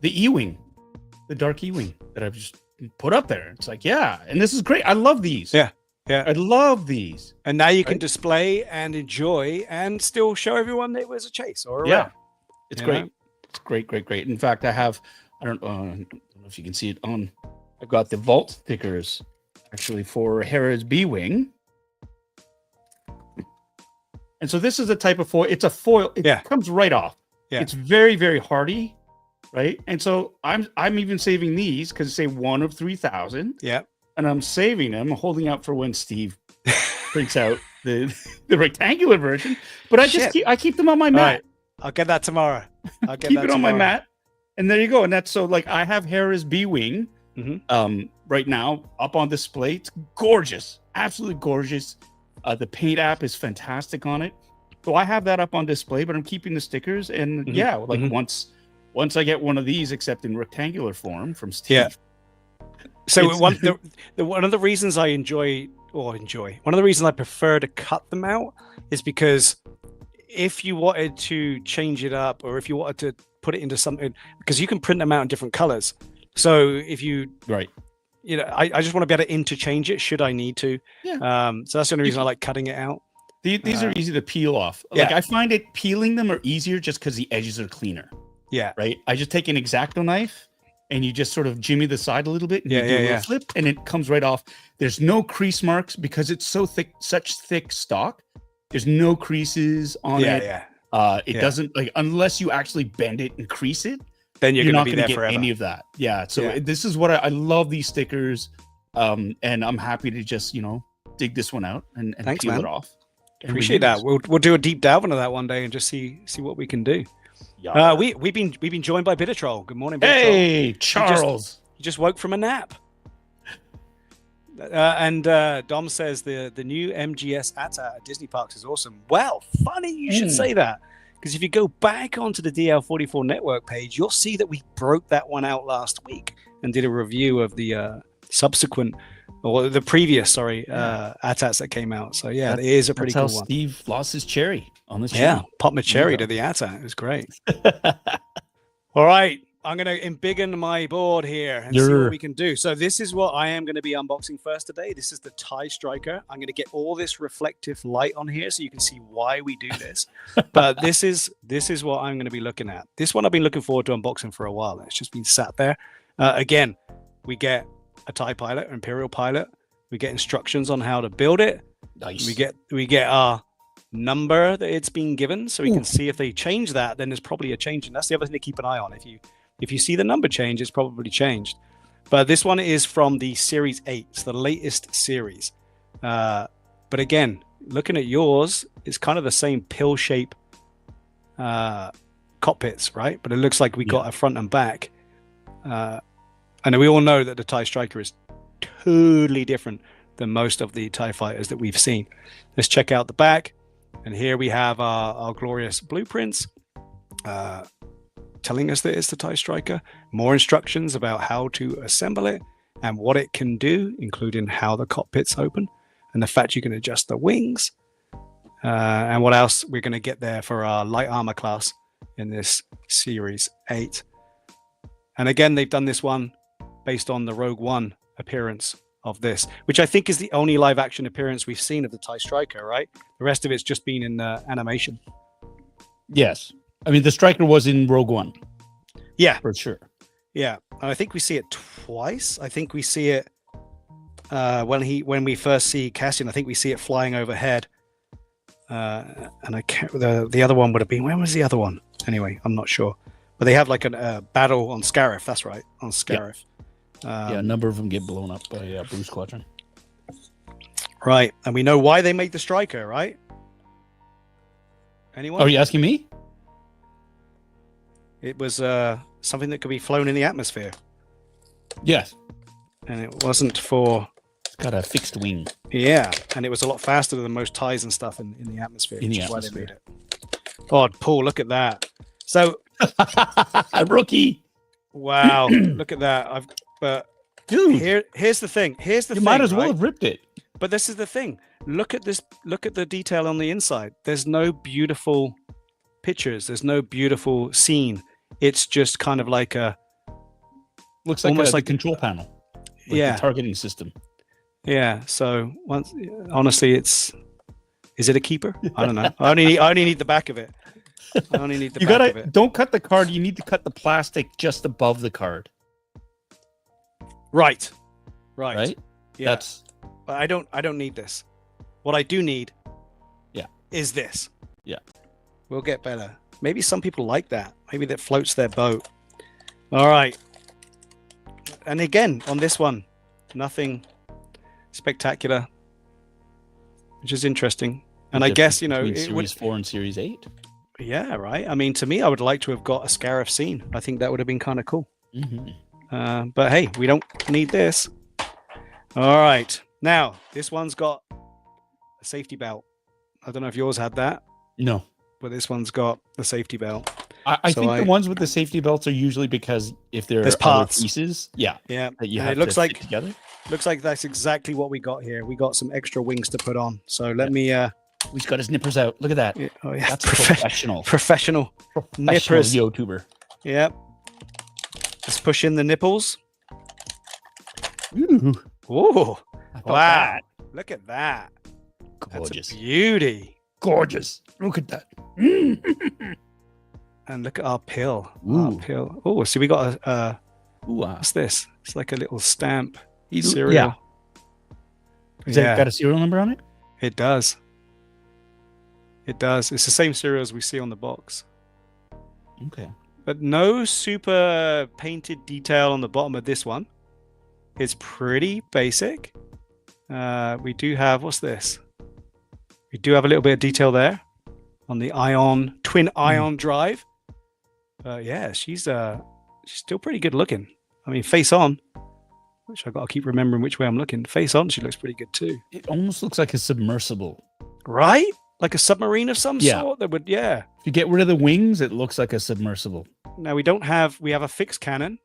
E-wing, the dark E-wing that I've just put up there. It's like, and this is great. I love these. Yeah. I love these. And now you can display and enjoy and still show everyone that it was a chase or a rare. It's great. It's great. In fact, I don't know if you can see it on. I've got the vault stickers actually for Hera's B-wing. And so this is a type of foil. It's a foil. It comes right off. Yeah. It's very, very hardy, right? And so I'm even saving these because say 1 of 3,000. Yeah. And I'm saving them, holding out for when Steve prints out the rectangular version. But I keep them on my mat. Right. I'll get that tomorrow. I'll keep it on my mat. And there you go. And that's so like I have Hera's B-wing right now up on display. It's gorgeous. Absolutely gorgeous. The paint app is fantastic on it. So I have that up on display, but I'm keeping the stickers. And once I get one of these, except in rectangular form from Steve. Yeah. So one of the reasons I one of the reasons I prefer to cut them out is because if you wanted to change it up, or if you wanted to put it into something, because you can print them out in different colors. So if you, I just want to be able to interchange it should I need to. Yeah. So that's the only reason I like cutting it out. These are easy to peel off. Like I find it peeling them are easier just because the edges are cleaner. Yeah. Right. I just take an X-Acto knife and you just sort of jimmy the side a little bit. And you do a little flip, and it comes right off. There's no crease marks because it's so thick, such thick stock. There's no creases on it. It doesn't unless you actually bend it and crease it. Then you're not going to get forever. Any of that. Yeah. So this is what I love these stickers, and I'm happy to just dig this one out and peel it off. Appreciate that. We'll do a deep dive into that one day and just see what we can do. Yeah. We've been joined by Bittertroll. Good morning, Bittertroll. Hey, Charles. You just woke from a nap. And Dom says the new MGS ATA at Disney Parks is awesome. Well, funny you should say that, because if you go back onto the DL44 network page, you'll see that we broke that one out last week and did a review of the subsequent, or the previous, ATATs that came out. So it is a pretty cool one. Steve lost his cherry on this channel. Yeah, popped my cherry to the ATAT. It was great. All right. I'm going to embiggen my board here and see what we can do. So this is what I am going to be unboxing first today. This is the TIE Striker. I'm going to get all this reflective light on here so you can see why we do this. But this is what I'm going to be looking at. This one I've been looking forward to unboxing for a while. It's just been sat there. Again, we get a TIE pilot, Imperial pilot. We get instructions on how to build it. Nice. We get our number that it's been given, so we can see if they change that. Then there's probably a change, and that's the other thing to keep an eye on. If you see the number change, it's probably changed. But this one is from the Series 8, it's the latest series. But again, looking at yours, it's kind of the same pill shape cockpits, right? But it looks like we got a front and back. And we all know that the TIE Striker is totally different than most of the TIE fighters that we've seen. Let's check out the back. And here we have our glorious blueprints telling us that it's the TIE Striker. More instructions about how to assemble it and what it can do, including how the cockpits open and the fact you can adjust the wings. And what else we're going to get there for our light armor class in this Series 8. And again, they've done this one based on the Rogue One appearance of this, which I think is the only live action appearance we've seen of the TIE Striker, right? The rest of it's just been in animation. Yes. I mean, the Striker was in Rogue One. Yeah. For sure. Yeah. And I think we see it twice. I think we see it when we first see Cassian. I think we see it flying overhead. And I can't, the other one would have been, when was the other one? Anyway, I'm not sure. But they have like a battle on Scarif. That's right, on Scarif. Yeah, a number of them get blown up by Blue Squadron. Right, and we know why they made the Striker, right? Anyone? Are you asking me? It was something that could be flown in the atmosphere. Yes. And it wasn't for... It's got a fixed wing. Yeah, and it was a lot faster than most TIEs and stuff in the atmosphere. In the which is why they atmosphere. made it. Oh, Paul, look at that. So... Rookie. Wow, look at that. But dude, here's the thing. Here's the you thing. might as well right? have ripped it. But this is the thing. Look at this. Look at the detail on the inside. There's no beautiful pictures. There's no beautiful scene. It's just kind of like a looks like almost like a control panel. Like yeah, the targeting system. Yeah. So honestly, is it a keeper? I don't know. I only need the back of it. I only need the you back gotta of it. don't cut the card. You need to cut the plastic just above the card. Right. Right. Yeah. That's. But I don't need this. What I do need. Yeah. Is this. Yeah. We'll get better. Maybe some people like that. Maybe that floats their boat. All right. And again, on this one, nothing spectacular, which is interesting. And I guess, Series 4 and Series 8. Yeah, right. I mean, to me, I would like to have got a Scarif scene. I think that would have been kind of cool. Mm-hmm. But hey, we don't need this. All right. Now, this one's got a safety belt. I don't know if yours had that. No. But this one's got the safety belt. I think the ones with the safety belts are usually because if there's parts. Other pieces, that you have it looks to like fit together. Looks like that's exactly what we got here. We got some extra wings to put on. So let me he's got his nippers out. Look at that. Yeah, oh yeah, that's professional. Professional nippers. YouTuber. Yep. Let's push in the nipples. Ooh. Ooh. Wow. That. Look at that. Gorgeous. That's a beauty. Gorgeous. Look at that. And look at our pill. Ooh. Our pill. Oh, so we got a Wow. what's this? It's like a little stamp Yeah. cereal. Is that got a serial number on it? It does. It does. It's the same cereal as we see on the box. Okay. But no super painted detail on the bottom of this one. It's pretty basic. We do have, what's this? We do have a little bit of detail there on the twin ion drive. Yeah, she's still pretty good looking. I mean, face on, which I've got to keep remembering which way I'm looking. Face on, she looks pretty good too. It almost looks like a submersible. Right? Like a submarine of some sort that would, If you get rid of the wings, it looks like a submersible. Now we have a fixed cannon.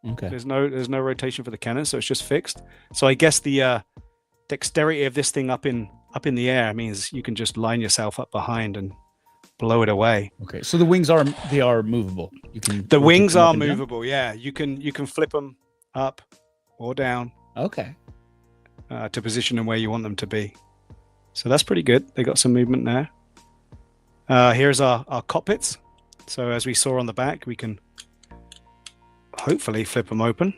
Okay. There's no rotation for the cannon, so it's just fixed. So I guess the dexterity of this thing up in the air means you can just line yourself up behind and blow it away. Okay. So the wings are movable. The wings are movable. Yeah, you can flip them up or down. Okay. To position them where you want them to be. So that's pretty good. They got some movement there. Here's our cockpits. So as we saw on the back, we can hopefully flip them open.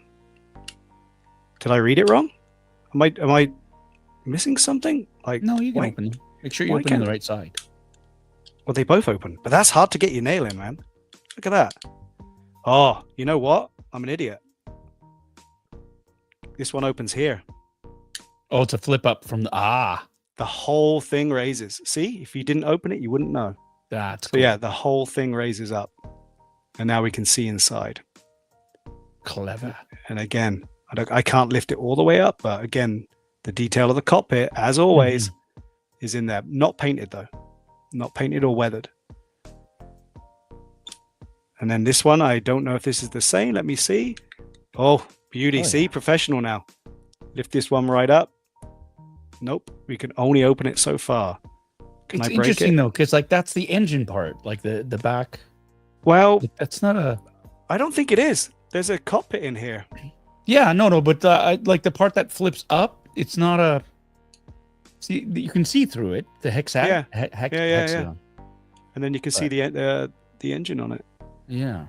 Did I read it wrong? Am I missing something? Like, No, you can wait, open them. Make sure you why open on the can't- right side. Well, they both open, but that's hard to get your nail in, man. Look at that. Oh, you know what? I'm an idiot. This one opens here. Oh, it's a flip up from the The whole thing raises. See, if you didn't open it, you wouldn't know. That's So cool. yeah, the whole thing raises up, and now we can see inside. Clever. And again, I can't lift it all the way up, but again, the detail of the cockpit, as always, is in there. Not painted though, not painted or weathered. And then this one, I don't know if this is the same. Let me see. Oh, beauty. Oh, See, yeah. professional now. Lift this one right up. Nope, we can only open it so far. Can It's I break interesting it? though, because like that's the engine part, like the back. Well, That's not a. I don't think it is. There's a cockpit in here. Yeah, no, but like the part that flips up, it's not a. See, you can see through it. The Yeah. hexagon. And then you can see the engine on it. Yeah.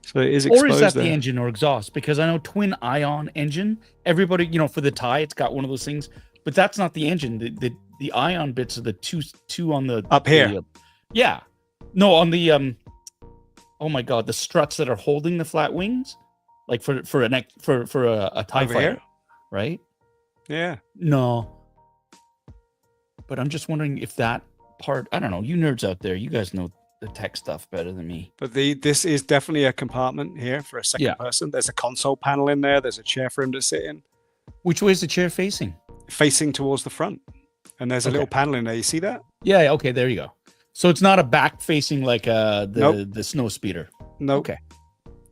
So it is Or exposed is that there. the engine or exhaust? Because I know twin ion engine. Everybody, for the tie, it's got one of those things. But that's not the engine. The ion bits are the two on the Up here. Yeah. No, on the oh my god, the struts that are holding the flat wings, like for a tie Over fighter, here? right? Yeah. No. But I'm just wondering if that part, I don't know, you nerds out there, you guys know the tech stuff better than me. But this is definitely a compartment here for a second person. There's a console panel in there. There's a chair for him to sit in, Which way is the chair facing? facing towards the front. And there's a Okay. little panel in there. You see that? Yeah, okay, there you go. So it's not a back facing like Nope. the snow speeder. No. Okay.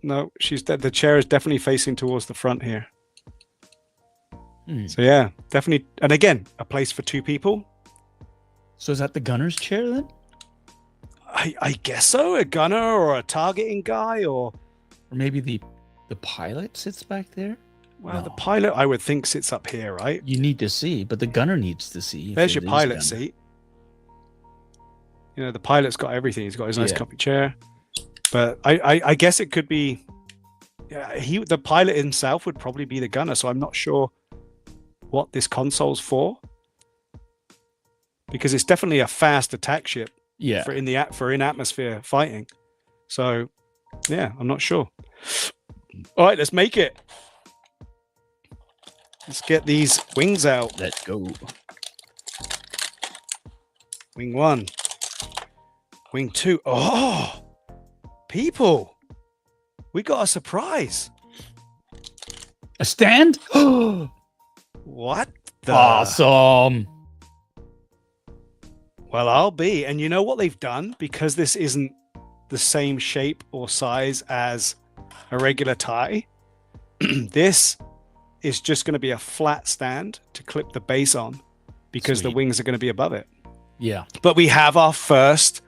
No, the chair is definitely facing towards the front here. Hmm. So yeah, definitely. And again, a place for two people. So is that the gunner's chair then? I guess so. A gunner or a targeting guy or Or maybe the pilot sits back there? well, the No. pilot I would think sits up here, right? You need to see, but the gunner needs to see. if There's it your is pilot gunner. seat. The pilot's got everything. He's got his nice Yeah. comfy chair. But I guess it could be. Yeah, the pilot himself would probably be the gunner. So I'm not sure what this console's for, because it's definitely a fast attack ship Yeah. for in atmosphere fighting. So yeah, I'm not sure. All right, let's make it. Let's get these wings out. Let's go. Wing 1. Wing 2. Oh, people. We got a surprise. A stand? What the? Awesome. Well, I'll be. And you know what they've done? Because this isn't the same shape or size as a regular tie, this is just going to be a flat stand to clip the base on, because the Sweet. wings are going to be above it. Yeah. But we have our first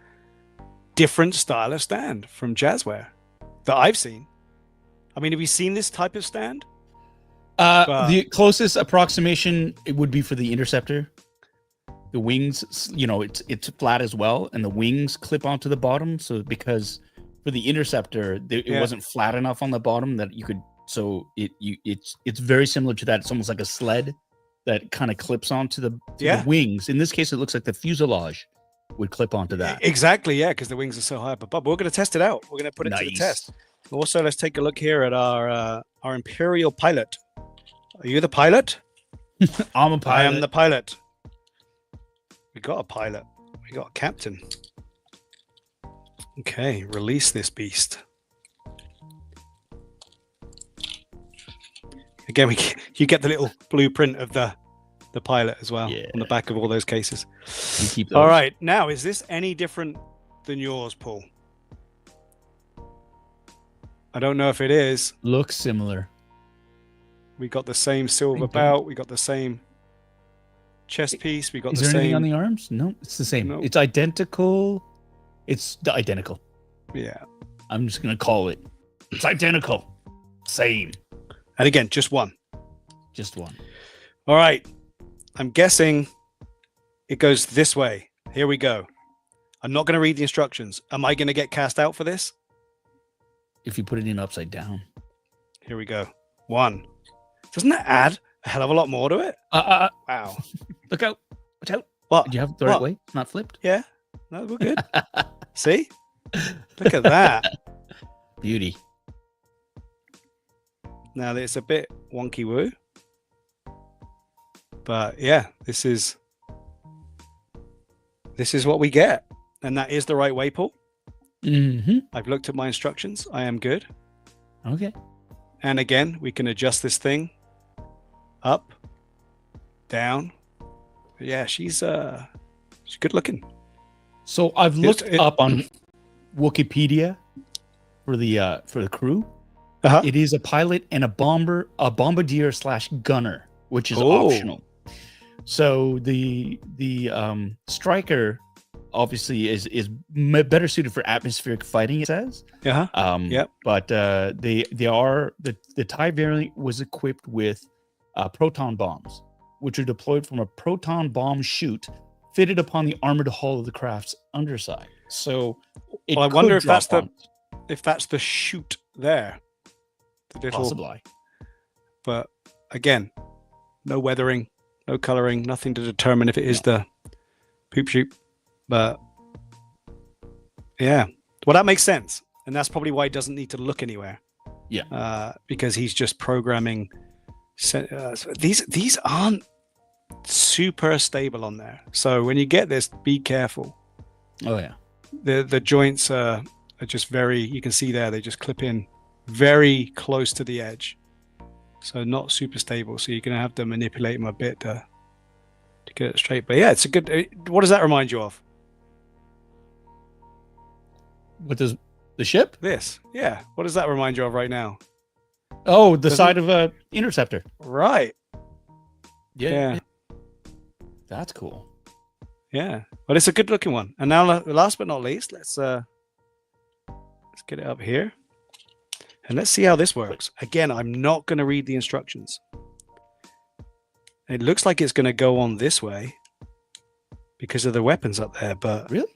different style of stand from Jazzware that I've seen. I mean, have you seen this type of stand? But- The closest approximation it would be for the Interceptor. The wings, it's flat as well, and the wings clip onto the bottom. So because for the Interceptor, it Yeah. wasn't flat enough on the bottom that you could. So it's very similar to that. It's almost like a sled that kind of clips onto the Yeah. wings. In this case, it looks like the fuselage would clip onto that. Exactly, yeah, because the wings are so high up above. We're going to test it out. We're going to put it to the Nice. test. Also, let's take a look here at our Imperial pilot. Are you the pilot? I'm a I pilot. am the pilot. We got a pilot. We got a captain. Okay, release this beast. Again, you get the little blueprint of the pilot as well on the back of all those cases. You keep those. All right, now is this any different than yours, Paul? I don't know if it is. Looks similar. We got the same silver Thank you. belt. We got the same chest piece. We got Is the there anything same. on the arms? No, it's the same. No. It's identical. It's identical. Yeah, I'm just gonna call it. It's identical. Same. and again, just one. Just one. All right. I'm guessing it goes this way. Here we go. I'm not going to read the instructions. Am I going to get cast out for this? If you put it in upside down. Here we go. 1. Doesn't that add a hell of a lot more to it? Wow. Look out. Watch out. What? Did you have it the right way? It's not flipped? Yeah. No, we're good. See? Look at that. Beauty. Now, it's a bit wonky woo. But yeah, this is what we get. And that is the right way, Paul. Mm-hmm. I've looked at my instructions. I am good. Okay. And again, we can adjust this thing up, down. But yeah, she's good looking. So I've looked up on Wikipedia for the crew. Uh-huh. It is a pilot and a bombardier / gunner, which is optional. So the striker obviously is better suited for atmospheric fighting, it says. Yep. But the TIE variant was equipped with proton bombs, which are deployed from a proton bomb chute fitted upon the armored hull of the craft's underside. So I wonder if that's the chute there. The little, possibly. But again, no weathering, no coloring, nothing to determine if it is the poop chute. But yeah, well, that makes sense, and that's probably why he doesn't need to look anywhere. Yeah, because he's just programming. These aren't super stable on there, so when you get this, be careful. Oh yeah, the joints are just very. You can see there they just clip in very close to the edge, so not super stable. So you're gonna have to manipulate them a bit to get it straight. But yeah, it's a good. What does that remind you of? What does the ship? This, yeah. What does that remind you of right now? Oh, the side of a interceptor. Right. Yeah. That's cool. Yeah, but it's a good looking one. And now, last but not least, let's get it up here, and let's see how this works. Again, I'm not going to read the instructions. It looks like it's going to go on this way because of the weapons up there, but really,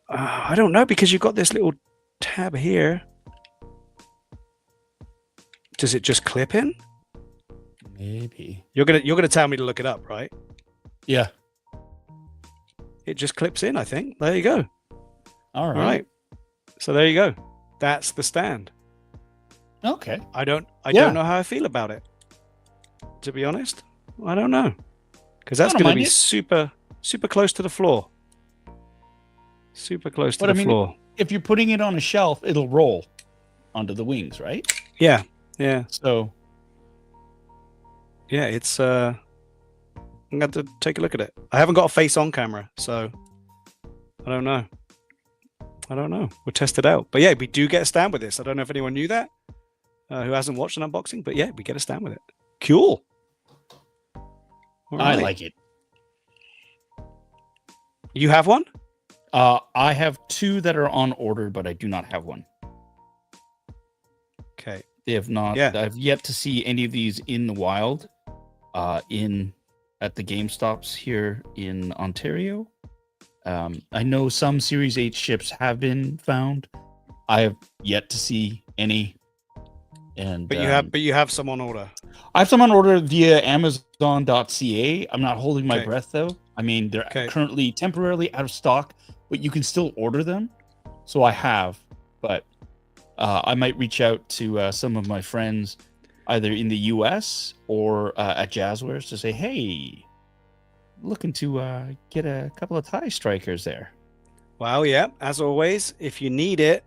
I don't know, because you've got this little tab here. Does it just clip in? Maybe. You're gonna tell me to look it up, right? Yeah. It just clips in, I think. There you go. All right. All right. So there you go. That's the stand. Okay. I don't know how I feel about it. To be honest, I don't know, because that's going to be super close to the floor. Super close to the floor. If you're putting it on a shelf, it'll roll onto the wings, right? Yeah. So, yeah, it's. I'm going to take a look at it. I haven't got a face on camera, so I don't know. We'll test it out. But yeah, we do get a stand with this. I don't know if anyone knew that, who hasn't watched an unboxing, but yeah, we get a stand with it. Cool. All right. I like it. You have one? I have 2 that are on order, but I do not have one. Okay. They have not. Yeah. I've yet to see any of these in the wild, at the GameStops here in Ontario. I know some Series 8 ships have been found. I have yet to see any. And but you have some on order. I have some on order via Amazon.ca. I'm not holding my breath though. I mean, they're currently temporarily out of stock, but you can still order them. So I have, but I might reach out to some of my friends, either in the US or at Jazzwares, to say, hey, looking to get a couple of TIE strikers there. Well, yeah, as always, if you need it,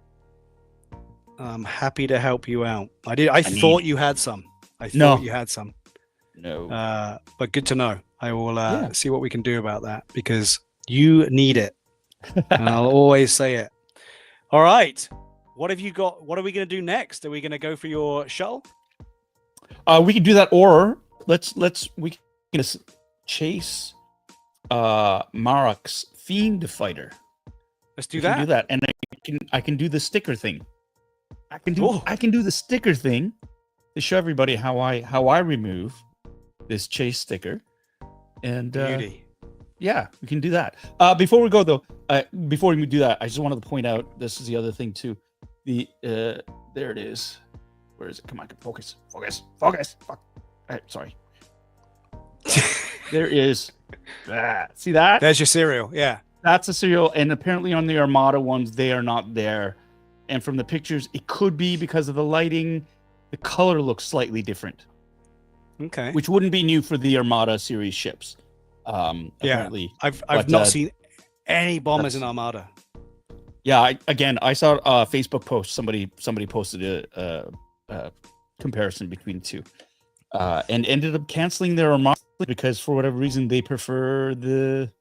I'm happy to help you out. I thought you had some. You had some. No. But good to know. I will see what we can do about that, because you need it. And I'll always say it. All right. What have you got? What are we going to do next? Are we going to go for your shuttle? We can do that, or we can chase Marak's Fiend Fighter. Let's do that. Do that, and I can do the sticker thing. I can do the sticker thing to show everybody how I remove this chase sticker. And beauty. Yeah, we can do that. Before we go though, before we do that, I just wanted to point out, this is the other thing too. There it is. Where is it? Come on, focus. Fuck. Sorry. There is. See that? There's your cereal. Yeah. That's a cereal, and apparently on the Armada ones, they are not there. And from the pictures, it could be because of the lighting. The color looks slightly different. Okay. Which wouldn't be new for the Armada series ships. Apparently. I've not seen any bombers in Armada. Yeah, I saw a Facebook post. Somebody posted a comparison between the two, and ended up canceling their Armada because for whatever reason they prefer the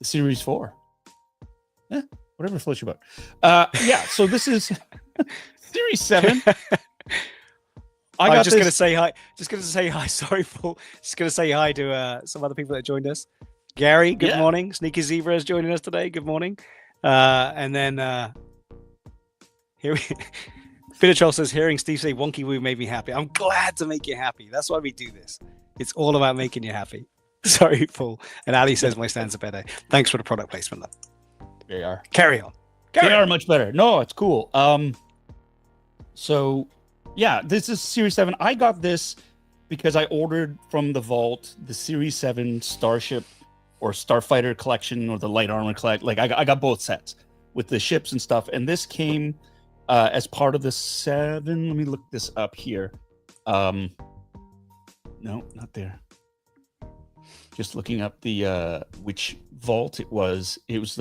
Series 4. Yeah, whatever floats your boat. Yeah, so this is Series 7. I'm just going to say hi. Sorry, Paul. Just going to say hi to some other people that joined us. Gary, good morning. Sneaky Zebra is joining us today. Good morning. And then here we Finitrol says, hearing Steve say wonky woo made me happy. I'm glad to make you happy. That's why we do this. It's all about making you happy. Sorry, Paul. And Ali says my stands are better. Thanks for the product placement, though. They are. Carry on. They are much better. No, it's cool. So yeah, this is Series 7. I got this because I ordered from the vault the Series 7 Starship or Starfighter collection or the light armor collection. Like I got both sets with the ships and stuff. And this came as part of the 7. Let me look this up here. No, not there. Just looking up the which vault it was. It was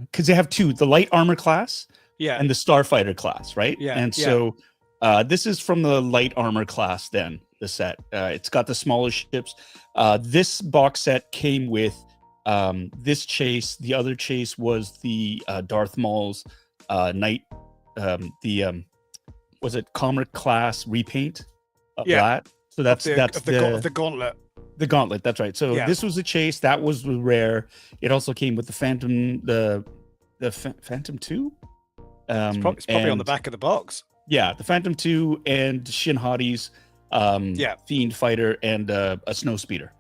because they have two, the light armor class and the Starfighter class, right? Yeah. And so this is from the light armor class then, the set. It's got the smaller ships. This box set came with this chase. The other chase was the Darth Maul's night, was it Comrade class repaint of that? So that's the gauntlet. The gauntlet, that's right. So this was a chase that was rare. It also came with the Phantom, the Phantom 2. It's probably on the back of the box. Yeah, the Phantom 2 and Shin Hati's Fiend Fighter and a Snow Speeder.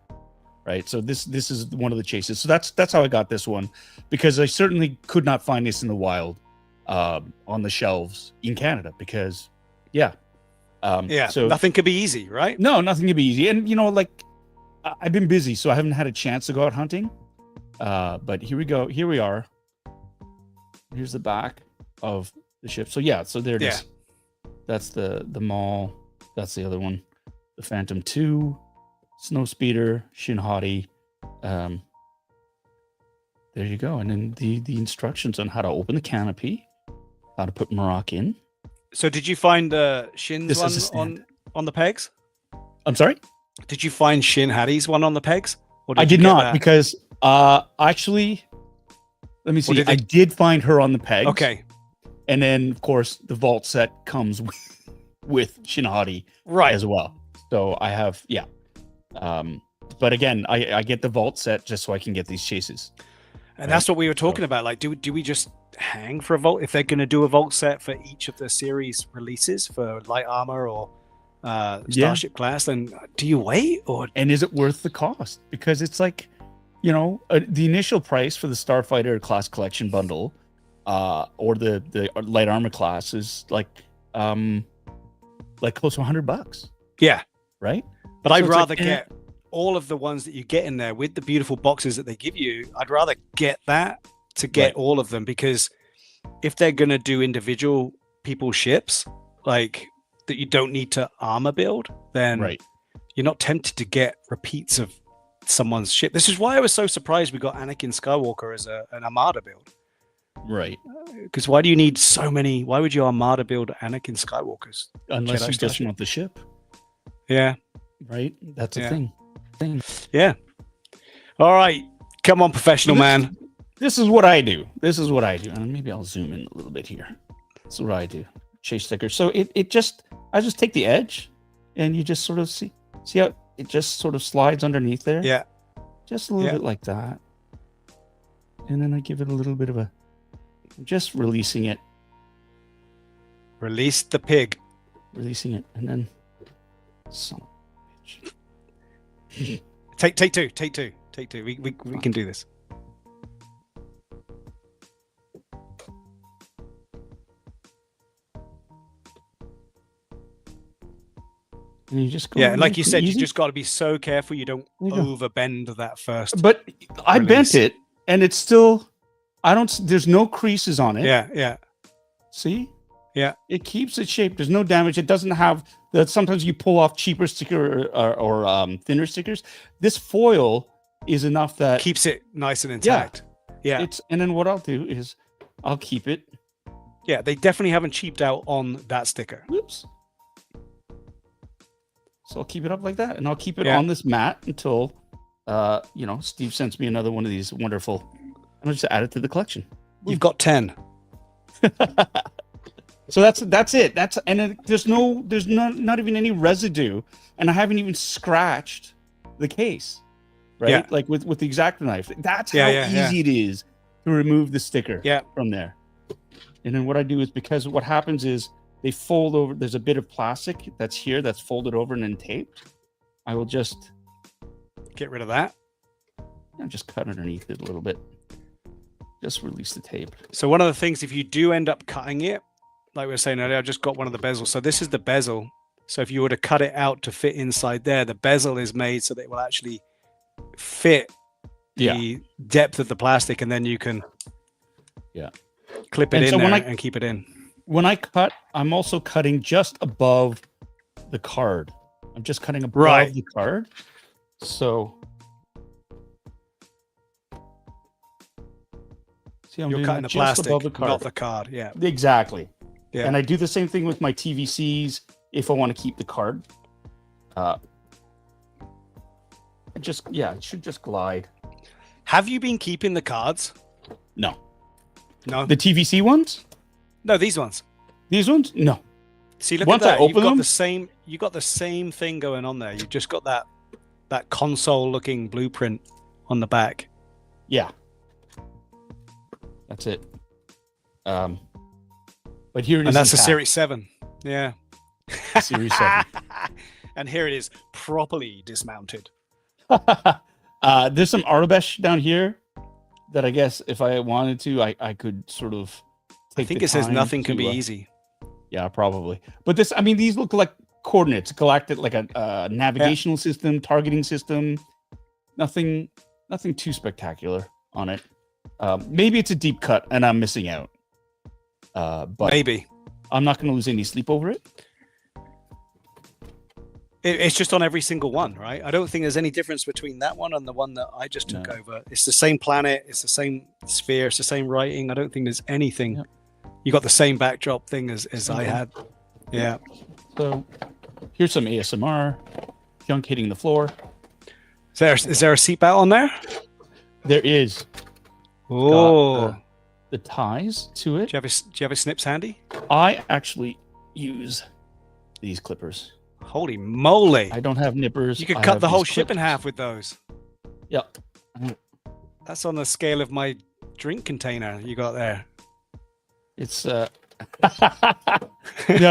Right. So this is one of the chases. So that's how I got this one, because I certainly could not find this in the wild on the shelves in Canada because so nothing could be easy, right? No, nothing could be easy. And like I've been busy, so I haven't had a chance to go out hunting. But here we go. Here we are. Here's the back of the ship. So so there it is. That's the Maul. That's the other one. The Phantom 2, Snow Speeder, Shin Hati. There you go. And then the instructions on how to open the canopy, how to put Marak in. So did you find Shin's one on the pegs? I'm sorry? Did you find Shin Hati's one on the pegs? I did not, because actually, let me see. I did find her on the pegs. Okay. And then, of course, the vault set comes with Shin Hati as well. So I have, but again, I get the vault set just so I can get these chases. And that's what we were talking about. Like, do we just hang for a vault if they're going to do a vault set for each of the series releases for light armor or Starship class? Then do you wait, and is it worth the cost? Because it's like, the initial price for the Starfighter class collection bundle, or the light armor class is like close to $100. Yeah, right. But I'd rather get all of the ones that you get in there with the beautiful boxes that they give you. I'd rather get that to get all of them, because if they're going to do individual people's ships, like that you don't need to armor build, then you're not tempted to get repeats of someone's ship. This is why I was so surprised we got Anakin Skywalker as an Armada build. Right. Because why do you need so many? Why would you Armada build Anakin Skywalkers? Unless you just want the ship. Yeah. Right? That's a thing. Yeah. All right. Come on, professional man. This is what I do. And maybe I'll zoom in a little bit here. This is what I do. Chase sticker. So I just take the edge and you just sort of see how it just sort of slides underneath there. Yeah. Just a little bit like that. And then I give it a little bit of just releasing it. Release the pig. Releasing it. And then Take two. We can do this. And you just go. Yeah, like you said, easy. you just got to be so careful you don't There you go. overbend that first. But I release. bent it, and it's still. I don't. There's no creases on it. Yeah. See? Yeah. It keeps its shape. There's no damage. It doesn't have that. Sometimes you pull off cheaper sticker or thinner stickers. This foil is enough that Keeps it nice and intact. Yeah. And then what I'll do is I'll keep it. Yeah, they definitely haven't cheaped out on that sticker. Whoops. So I'll keep it up like that, and I'll keep it Yeah. on this mat until Steve sends me another one of these wonderful. And I'll just add it to the collection. You've got 10. So that's it. There's not even any residue, and I haven't even scratched the case, right? Yeah. Like with the X-Acto knife. That's how Yeah. easy it is to remove the sticker Yeah. from there. And then what I do is, because what happens is they fold over. There's a bit of plastic that's here that's folded over and then taped. I will just Get rid of that. just cut underneath it a little bit. Just release the tape. So one of the things, if you do end up cutting it, like we were saying earlier, I just got one of the bezels. So this is the bezel. So if you were to cut it out to fit inside there, the bezel is made so that it will actually fit the depth of the plastic, and then you can clip it in there and keep it in. When I cut, I'm also cutting just above the card. I'm just cutting above the card. So see, I'm You're doing cutting the just plastic, above the card. not the card. Yeah. Exactly. Yeah. And I do the same thing with my TVCs if I want to keep the card. It should just glide. Have you been keeping the cards? No. The TVC ones? No, these ones. These ones? No. See, look Once at that. I open You've got them, you got the same thing going on there. You've just got that console-looking blueprint on the back. Yeah. That's it. But here it is. And that's a Series 7. Yeah. Series 7. And here it is, properly dismounted. There's some Arabesh down here that I guess if I wanted to, I could sort of take I think it says nothing can be easy. Yeah, probably. But these look like coordinates, galactic, like a navigational system, targeting system. Nothing too spectacular on it. Maybe it's a deep cut and I'm missing out. But maybe. I'm not going to lose any sleep over it. It's just on every single one, right? I don't think there's any difference between that one and the one that I just took over. It's the same planet. It's the same sphere. It's the same writing. I don't think there's anything. Yeah. You got the same backdrop thing as I had. Yeah. So here's some ASMR. Junk hitting the floor. Is there a seatbelt on there? There is. Oh. The ties to it. Do you have a snips handy? I actually use these clippers. Holy moly! I don't have nippers. You could cut the whole ship in half with those. Yep. That's on the scale of my drink container you got there. It's no,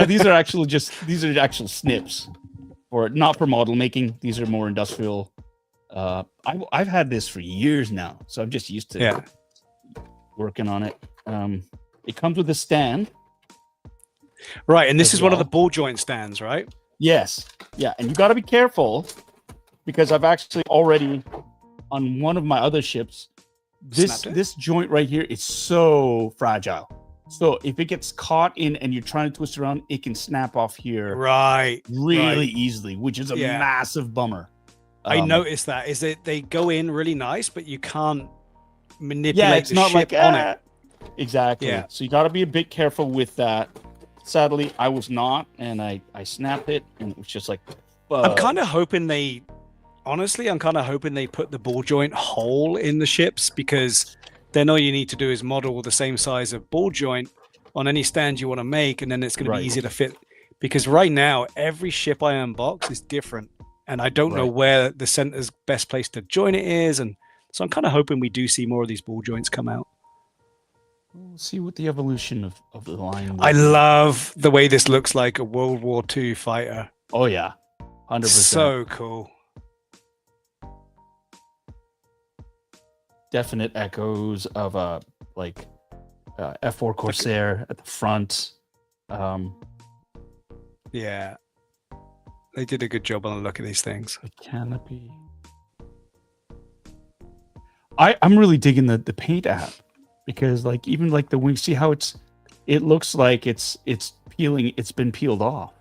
these are actual snips, or not for model making. These are more industrial. I've had this for years now, so I'm just used to working on it. It comes with a stand. Right, and this is one of the ball joint stands, right? Yes. Yeah, and you got to be careful because I've actually already on one of my other ships. This joint right here is so fragile. So if it gets caught in and you're trying to twist around, it can snap off here really easily, which is a massive bummer. I noticed that is that they go in really nice, but you can't manipulate it's not ship like on it. Exactly. Yeah. So you got to be a bit careful with that. Sadly, I was not, and I snapped it, and it was just like. I'm kind of hoping they put the ball joint hole in the ships, because then all you need to do is model the same size of ball joint on any stand you want to make, and then it's going to be easier to fit. Because right now, every ship I unbox is different, and I don't know where the center's best place to join it is, and so I'm kind of hoping we do see more of these ball joints come out. We'll see what the evolution of the line. I love the way this looks like a World War II fighter. Oh yeah, 100%. So cool. Definite echoes of F4 Corsair at the front. Yeah. They did a good job on the look of these things. The canopy. I'm really digging the paint app because like even like the wings, see how it looks like it's peeling, it's been peeled off.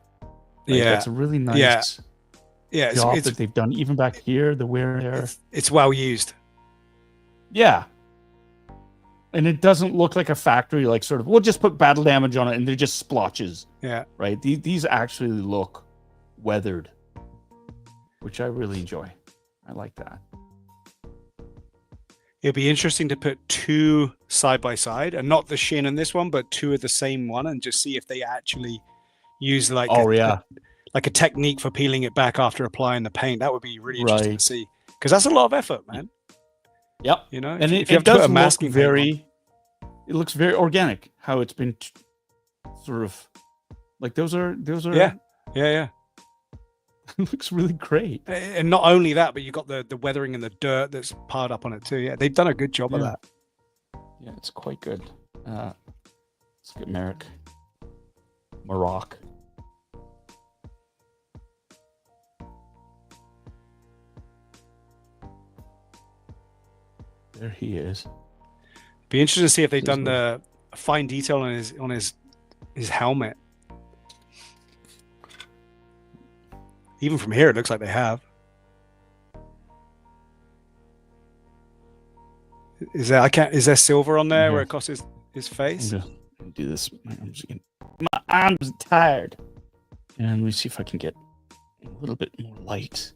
Like, Yeah, that's a really nice job it's that they've done. Even back here, the wear there. it's well used. Yeah. And it doesn't look like a factory, like sort of, we'll just put battle damage on it and they're just splotches. Yeah. Right? These actually look weathered, which I really enjoy. I like that. It'd be interesting to put two side by side, and not the Shin and this one, but two of the same one, and just see if they actually use like a technique for peeling it back after applying the paint. That would be really interesting to see, because that's a lot of effort, man. Yep. You know, and if it to does put a masking it looks very organic. How it's been sort of like those are yeah. It looks really great. And not only that, but you got the weathering and the dirt that's piled up on it too. Yeah, they've done a good job of that. Yeah, it's quite good. Let's get Maroc. There he is. Be interested to see if they've done the fine detail on his helmet. Even from here, it looks like they have. Is there silver on there where it crosses his face? I'm gonna do this. My arms are tired. And let me see if I can get a little bit more light.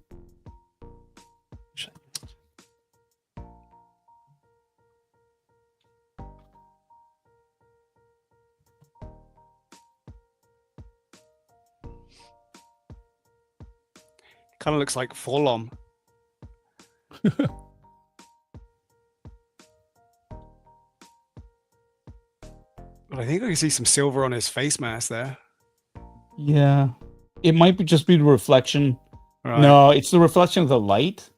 Kind of looks like Forlom. But I think I can see some silver on his face mask there. Yeah. It might just be the reflection. Right. No, it's the reflection of the light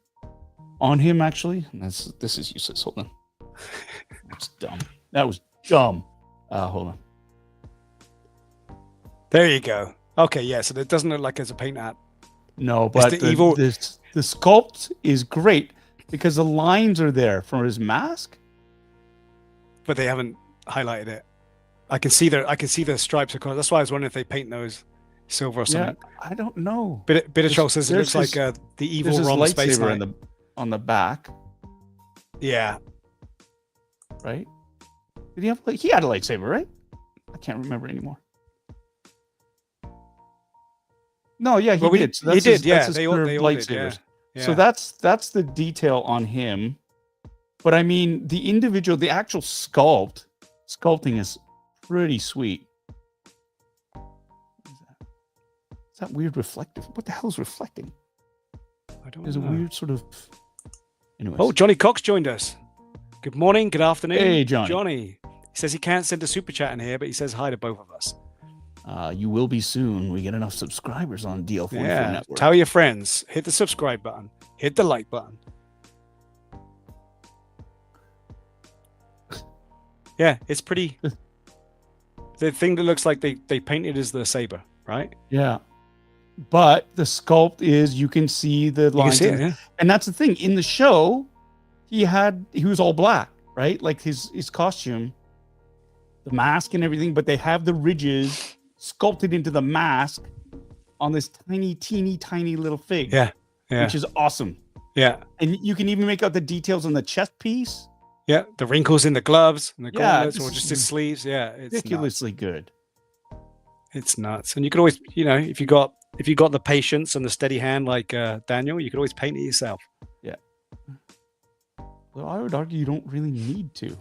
on him, actually. This is useless. Hold on. That's dumb. That was dumb. Hold on. There you go. Okay, yeah, so it doesn't look like it's a paint app. No, but the sculpt is great because the lines are there from his mask. But they haven't highlighted it. I can see the stripes across. That's why I was wondering if they paint those silver or something. Yeah, I don't know. Bit of troll says it looks like the evil Ron Space Knight on the back. Yeah. Right? Did he have he had a lightsaber, right? I can't remember anymore. No, yeah, he did. So he did, yeah. They all lightsabers. Did, yeah. So that's the detail on him. But I mean, the actual sculpting is pretty sweet. What is that? Is that weird reflective? What the hell is reflecting? I don't know. There's a weird sort of. Anyways. Oh, Johnny Cox joined us. Good morning, good afternoon. Hey, Johnny. Johnny. He says he can't send a super chat in here, but he says hi to both of us. You will be soon. We get enough subscribers on DL44 Network. Tell your friends. Hit the subscribe button. Hit the like button. Yeah, it's pretty. The thing that looks like they painted is the saber, right? Yeah. But the sculpt is, you can see the lines. You can see it, yeah. And that's the thing. In the show, he was all black, right? Like his costume, the mask and everything, but they have the ridges sculpted into the mask on this teeny tiny little fig. Yeah. Which is awesome. Yeah. And you can even make out the details on the chest piece. Yeah, the wrinkles in the gloves and the gauntlets, or just his sleeves. Yeah, it's ridiculously nuts. Good. It's nuts, and you could always, if you got the patience and the steady hand like Daniel, you could always paint it yourself. Yeah. Well, I would argue you don't really need to.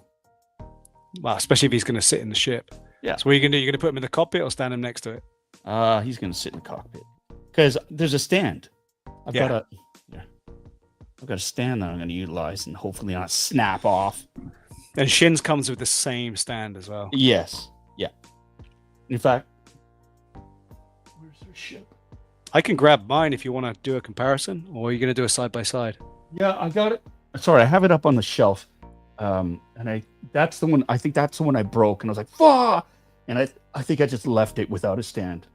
Well, especially if he's going to sit in the ship. Yeah. So what are you going to do? You're going to put him in the cockpit or stand him next to it? He's going to sit in the cockpit because there's a stand. I've got a stand that I'm going to utilize and hopefully not snap off. And Shin's comes with the same stand as well. Yes. Yeah. In fact, where's their ship? I can grab mine if you want to do a comparison, or are you going to do a side by side? Yeah, I got it. Sorry, I have it up on the shelf. And that's the one. I think that's the one I broke, and I was like, "Fuck!" And I think I just left it without a stand.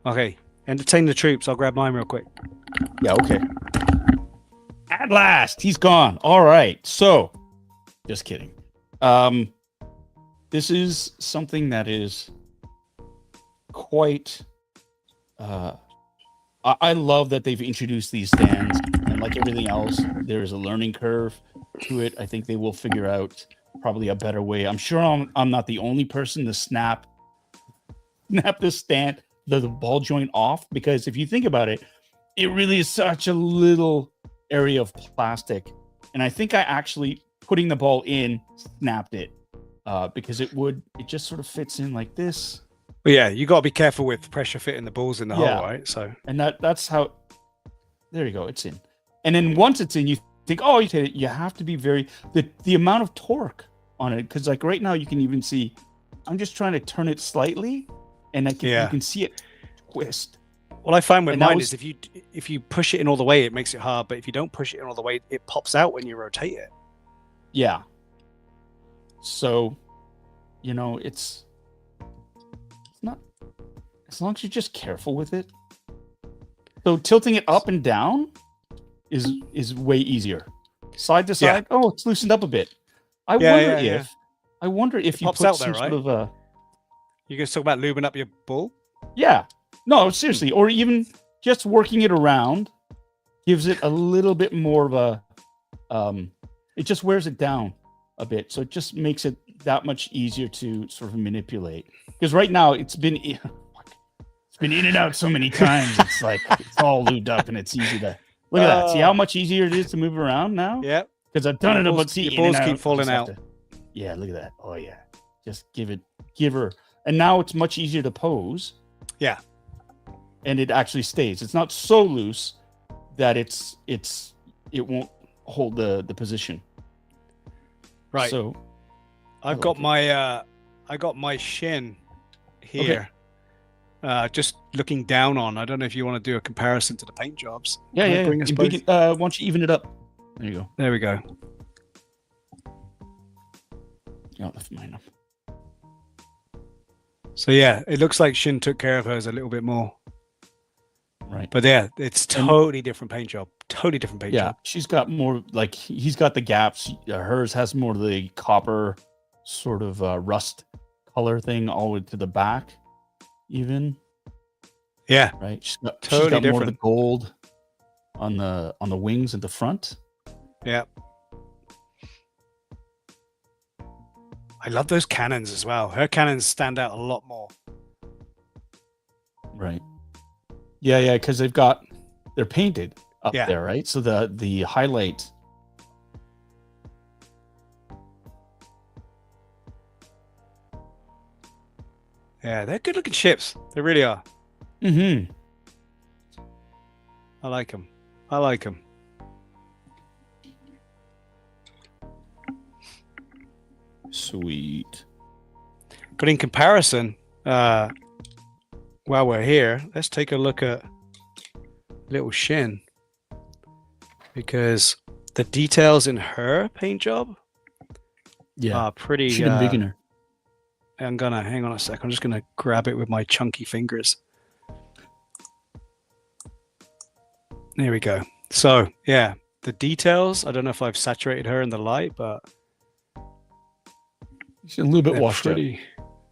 Okay. Entertain the troops. I'll grab mine real quick. Yeah, okay. At last, he's gone. All right. So, just kidding. This is something that is quite I love that they've introduced these stands, and like everything else, there is a learning curve to it. I think they will figure out probably a better way. I'm sure I'm not the only person to snap this stand, the ball joint off, because if you think about it, it really is such a little area of plastic. And I think I actually, putting the ball in, snapped it because it just sort of fits in like this. Well, yeah, you got to be careful with pressure fitting the balls in the hole, right? So, and that's how. There you go. It's in, and then once it's in, you think, oh, you have to be very the amount of torque on it, because like right now you can even see, I'm just trying to turn it slightly, and you can see it twist. What I find with mine is if you push it in all the way, it makes it hard, but if you don't push it in all the way, it pops out when you rotate it. Yeah. So, it's not, as long as you're just careful with it. So tilting it up and down is way easier. Side to side, it's loosened up a bit. I wonder if you pops put out some there, sort right? of a. You guys talk about lubing up your ball? Yeah. No, seriously, or even just working it around gives it a little bit more of a. It just wears it down a bit, so it just makes it that much easier to sort of manipulate. Because right now it's been in and out so many times. It's like it's all lubed up and it's easy to look at that. See how much easier it is to move around now? Yeah. Because I've done it, but your balls keep falling out. Yeah, look at that. Oh yeah, just give her, and now it's much easier to pose. Yeah, and it actually stays. It's not so loose that it won't hold the position. Right. So I've got my shin here. Okay. Just looking down on. I don't know if you want to do a comparison to the paint jobs. Yeah. Bring us both? Why don't you even it up? There you go. There we go. I'll lift mine up. So yeah, it looks like Shin took care of hers a little bit more. Right. But yeah, it's totally different paint job. Totally different paint job. Yeah, she's got more, like, he's got the gaps. Hers has more of the copper sort of rust color thing all the way to the back, even. Yeah. Right. She's got different. More of the gold on the wings at the front. Yeah. I love those cannons as well. Her cannons stand out a lot more. Right. Yeah, because they're painted up there, right? So the highlight. Yeah, they're good looking ships. They really are. Mm-hmm. I like them. Sweet. But in comparison, while we're here, let's take a look at little Shin, because the details in her paint job are pretty. She's been big in her. I'm gonna hang on a sec. I'm just gonna grab it with my chunky fingers. There we go. So yeah, the details. I don't know if I've saturated her in the light, but she's a little bit washed out.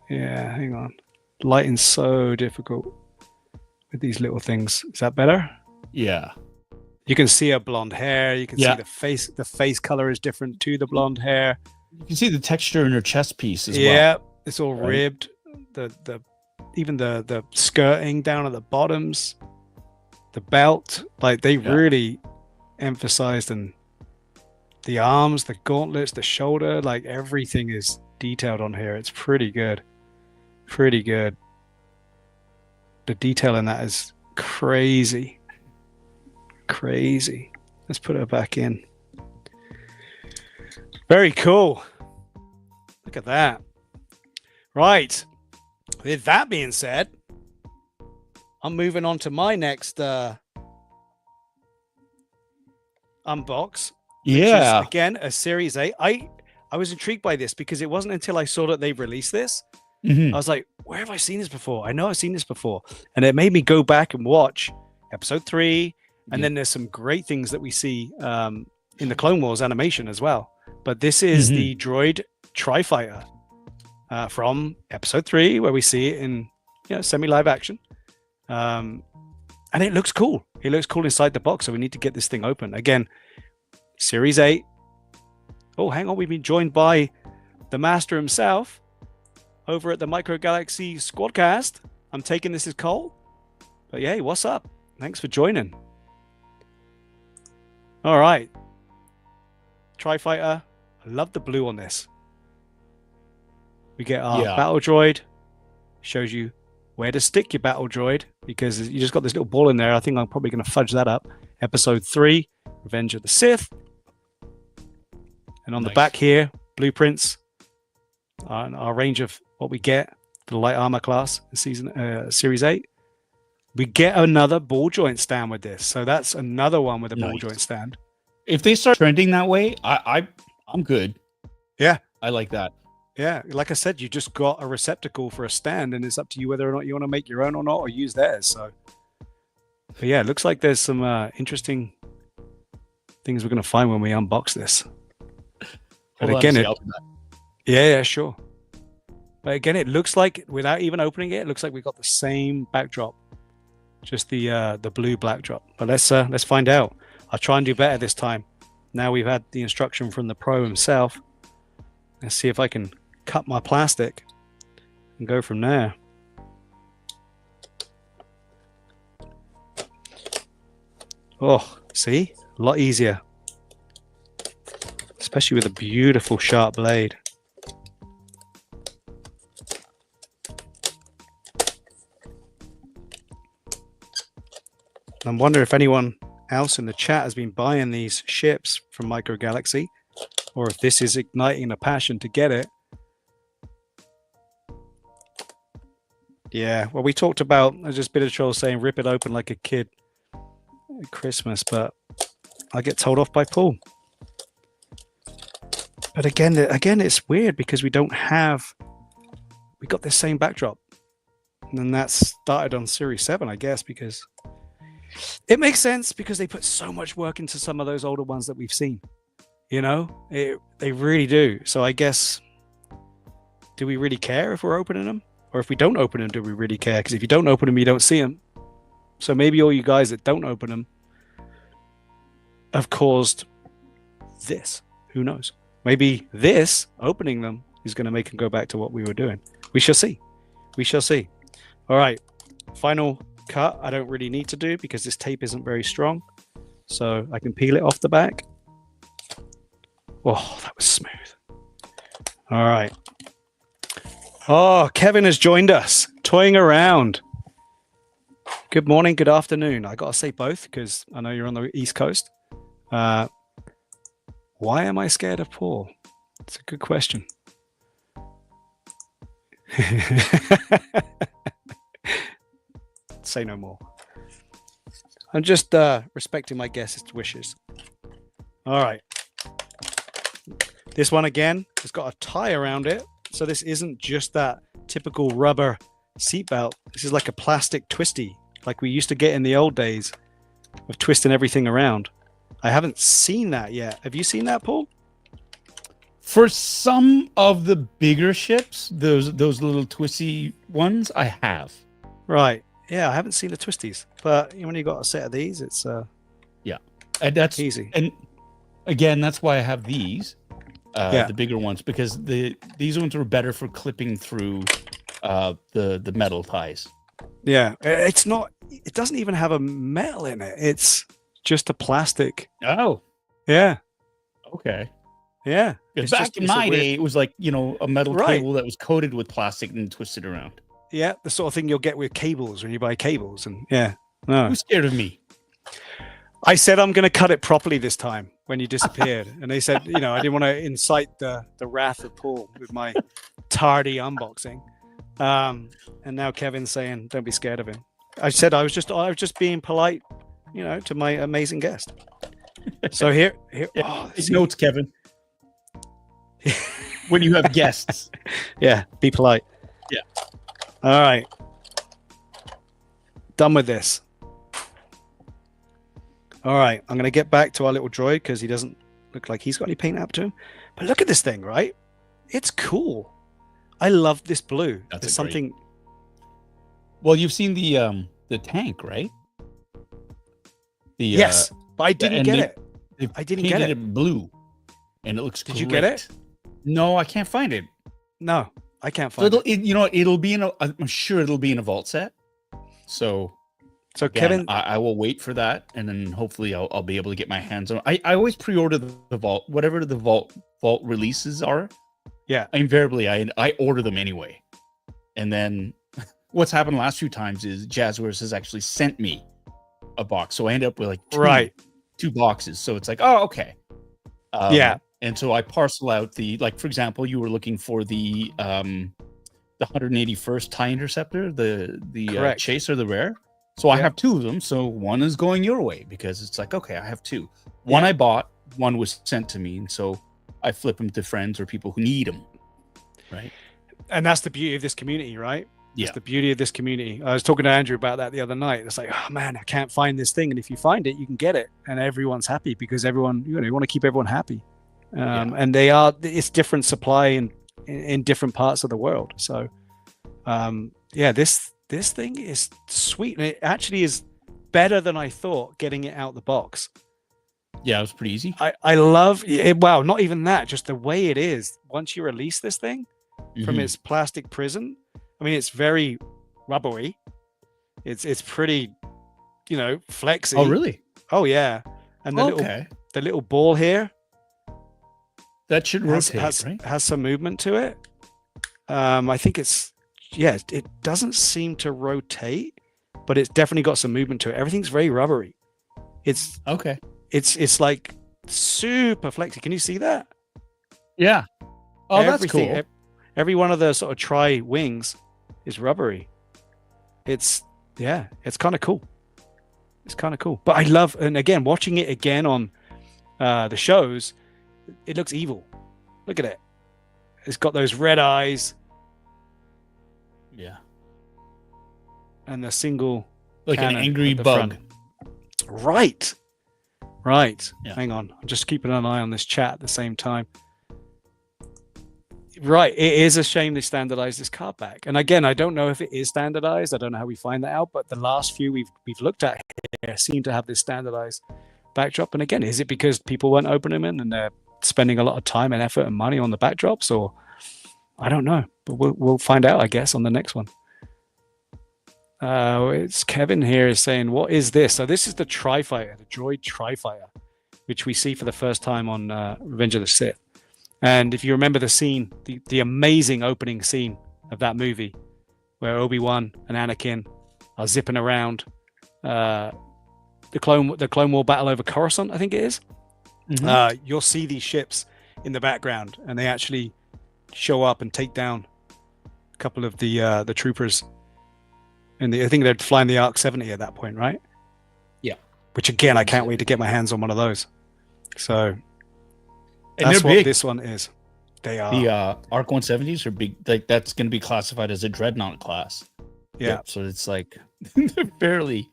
Yeah, hang on. Lighting's so difficult with these little things. Is that better? Yeah. You can see her blonde hair. You can see the face. The face color is different to the blonde hair. You can see the texture in her chest piece as well. Yeah, it's all ribbed. Even the skirting down at the bottoms, the belt, like they really emphasized, and the arms, the gauntlets, the shoulder, like everything is detailed on here. It's pretty good. Pretty good. The detail in that is crazy. Crazy. Let's put her back in. Very cool. Look at that. Right. With that being said, I'm moving on to my next unbox. Yeah. Which is, again, a Series A. I was intrigued by this because it wasn't until I saw that they released this Mhm. I was like, where have I seen this before? I know I've seen this before. And it made me go back and watch episode 3. And then there's some great things that we see in the Clone Wars animation as well. But this is the droid Tri-Fighter from episode 3, where we see it in semi-live action. And it looks cool. It looks cool inside the box. So we need to get this thing open. Again, Series 8. Oh, hang on. We've been joined by the master himself over at the Micro Galaxy Squadcast. I'm taking this as Cole. But yeah, what's up? Thanks for joining. All right. Tri-Fighter. I love the blue on this. We get our battle droid. Shows you where to stick your battle droid, because you just got this little ball in there. I think I'm probably going to fudge that up. Episode 3, Revenge of the Sith. And on the back here, blueprints, our range of what we get for the light armor class in Series 8. We get another ball joint stand with this. So that's another one with a ball joint stand. If they start trending that way, I'm good. Yeah. I like that. Yeah. Like I said, you just got a receptacle for a stand, and it's up to you whether or not you want to make your own or not, or use theirs. So, but yeah, it looks like there's some interesting things we're going to find when we unbox this. But again, yeah, sure. But again, it looks like, without even opening it, it looks like we got the same backdrop, just the blue backdrop. But let's find out. I'll try and do better this time. Now we've had the instruction from the pro himself. Let's see if I can cut my plastic and go from there. Oh, see? A lot easier. Especially with a beautiful sharp blade. I wonder if anyone else in the chat has been buying these ships from Micro Galaxy, or if this is igniting a passion to get it. Yeah, well, we talked about, there's just a bit of troll saying rip it open like a kid at Christmas, but I get told off by Paul. But again, it's weird because we got this same backdrop. And then that started on Series 7, I guess, because it makes sense, because they put so much work into some of those older ones that we've seen. They really do. So I guess, do we really care if we're opening them? Or if we don't open them, do we really care? Because if you don't open them, you don't see them. So maybe all you guys that don't open them have caused this. Who knows? Maybe this, opening them, is going to make them go back to what we were doing. We shall see. We shall see. All right. Final cut I don't really need to do because this tape isn't very strong. So I can peel it off the back. Oh, that was smooth. All right. Oh, Kevin has joined us, toying around. Good morning, good afternoon. I got to say both because I know you're on the East Coast. Why am I scared of Paul? It's a good question. Say no more. I'm just respecting my guest's wishes. All right. This one again has got a tie around it. So this isn't just that typical rubber seatbelt. This is like a plastic twisty, like we used to get in the old days of twisting everything around. I haven't seen that yet. Have you seen that, Paul? For some of the bigger ships, those little twisty ones, I have. Right. Yeah, I haven't seen the twisties, but when you got a set of these, it's yeah, and that's easy. And again, that's why I have these, the bigger ones, because these ones were better for clipping through the metal ties. Yeah, it's not. It doesn't even have a metal in it. It's just a plastic. Oh, yeah. Okay. Yeah. Back in my day, it was like, a metal cable that was coated with plastic and twisted around. Yeah, the sort of thing you'll get with cables when you buy cables. And yeah, no. Who's scared of me? I said I'm going to cut it properly this time when you disappeared. And they said, I didn't want to incite the wrath of Paul with my tardy unboxing. And now Kevin's saying, don't be scared of him. I said I was just being polite, to my amazing guest. So here. Yeah, take notes, Kevin. When you have guests. Yeah, be polite. Yeah. All right. Done with this. All right. I'm going to get back to our little droid because he doesn't look like he's got any paint up to him. But look at this thing, right? It's cool. I love this blue. That's There's something. Well, you've seen the tank, right? Yes, but I didn't get it. I didn't get it. Blue, and it looks. Did you get it? No, I can't find it. No, I can't find it. It'll be in a. I'm sure it'll be in a vault set. So again, Kevin, I will wait for that, and then hopefully I'll be able to get my hands on. I always pre-order the vault, whatever the vault releases are. Yeah, invariably I order them anyway, and then what's happened the last few times is Jazzwares has actually sent me a box, so I end up with like two boxes. So it's like, oh, okay, yeah. And so I parcel out for example, you were looking for the 181st TIE Interceptor, the Chaser, the rare. So I have two of them. So one is going your way because it's like, okay, I have two. One I bought, one was sent to me, and so I flip them to friends or people who need them. Right. And that's the beauty of this community, right? Yeah. It's the beauty of this community. I was talking to Andrew about that the other night. It's like, oh man, I can't find this thing. And if you find it, you can get it. And everyone's happy because everyone, you want to keep everyone happy. And it's different supply in different parts of the world. So, this thing is sweet. And it actually is better than I thought getting it out the box. Yeah, it was pretty easy. I love it. Wow, not even that, just the way it is. Once you release this thing from its plastic prison, I mean, it's very rubbery. It's pretty, flexy. Oh, really? Oh, yeah. And the little ball here. That should rotate, right? Has some movement to it. I think it doesn't seem to rotate, but it's definitely got some movement to it. Everything's very rubbery. It's okay. It's like super flexy. Can you see that? Yeah. Oh, that's cool. Every one of the sort of tri wings is rubbery. It's kind of cool. It's kind of cool. But I love, and again, watching it again on the shows, it looks evil. Look at it. It's got those red eyes. Yeah. And the single like an angry bug. Right. Yeah. Hang on. I'm just keeping an eye on this chat at the same time. Right. It is a shame they standardized this card back. And again, I don't know if it is standardized. I don't know how we find that out. But the last few we've looked at here seem to have this standardized backdrop. And again, is it because people weren't opening them and they're spending a lot of time and effort and money on the backdrops? Or I don't know. But we'll find out, I guess, on the next one. It's Kevin here is saying, what is this? So this is the Tri-Fighter, the droid Tri-Fighter, which we see for the first time on Revenge of the Sith. And if you remember the scene, the amazing opening scene of that movie, where Obi-Wan and Anakin are zipping around the Clone War battle over Coruscant, I think it is. Mm-hmm. You'll see these ships in the background, and they actually show up and take down a couple of the troopers. And I think they're flying the Arc 70 at that point, right? Yeah. Which again, I can't wait to get my hands on one of those. So that's what this one is. They are. The Arc 170s are big. Like that's going to be classified as a dreadnought class. Yeah. So it's like fairly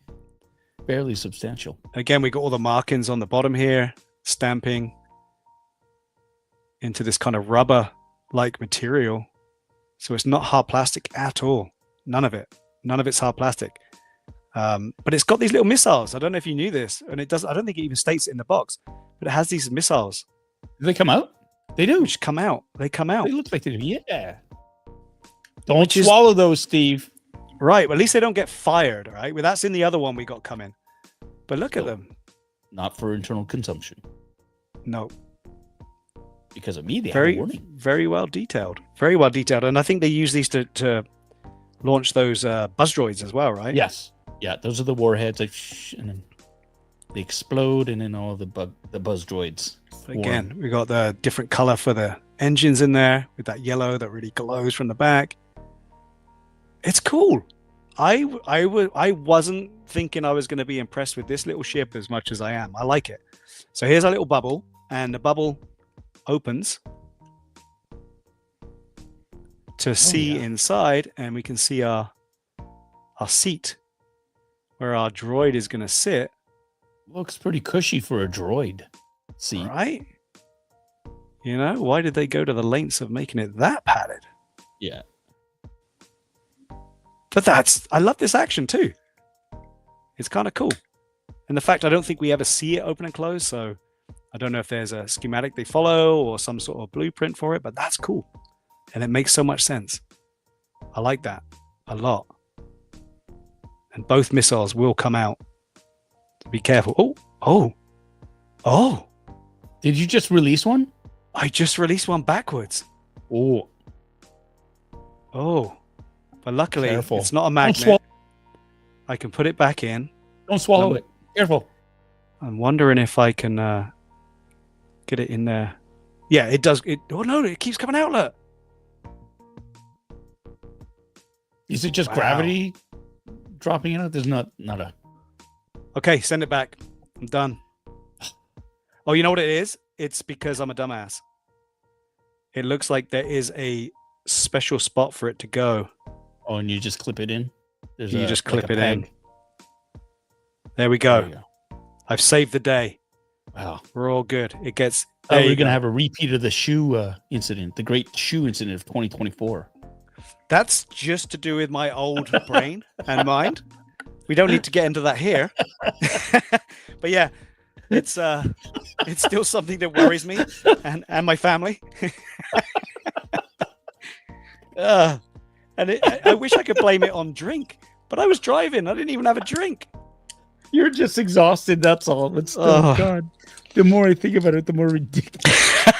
substantial. Again, we got all the markings on the bottom here, stamping into this kind of rubber-like material. So it's not hard plastic at all. None of it. None of it's hard plastic. But it's got these little missiles. I don't know if you knew this. And it does. I don't think it even states it in the box. But it has these missiles. Do they come out? They do. Which come out. They come out. They look like they do. Yeah. Don't swallow those, Steve. Right. Well, at least they don't get fired, right? Well, that's in the other one we got coming. But look at them. Not for internal consumption. No. Because of me, they very, have a warning. Very well detailed. Very well detailed. And I think they use these to launch those buzz droids as well, right? Yes. Yeah, those are the warheads. Like, and then they explode, and then all the buzz droids. Again, we got the different color for the engines in there with that yellow that really glows from the back. It's cool. I wasn't thinking I was going to be impressed with this little ship as much as I am. I like it. So here's our little bubble, and the bubble opens to see yeah. inside, and we can see our seat where our droid is going to sit. Looks pretty cushy for a droid seat. Right? You know, why did they go to the lengths of making it that padded? Yeah. But I love this action too. It's kind of cool. And the fact I don't think we ever see it open and close, so I don't know if there's a schematic they follow or some sort of blueprint for it, but that's cool. And it makes so much sense. I like that a lot. And both missiles will come out. Be careful. Oh. Did you just release one? I just released one backwards. Oh. But luckily, Careful. it's not a magnet. I can put it back in. Don't swallow it. Careful. I'm wondering if I can get it in there. Yeah, it does. Oh no, it keeps coming out. Look. Is it just gravity dropping it out? There's not a. Okay, send it back. I'm done. Oh, you know what it is? It's because I'm a dumbass. It looks like there is a special spot for it to go. Oh, and you just clip it in? You just clip it in. There we go. I've saved the day. Wow. We're all good. It gets... We're going to have a repeat of the shoe incident, the great shoe incident of 2024. That's just to do with my old brain and mind. We don't need to get into that here. But yeah, it's still something that worries me and my family. I wish I could blame it on drink, but I was driving. I didn't even have a drink. You're just exhausted, that's all. But still, God, the more I think about it, the more ridiculous.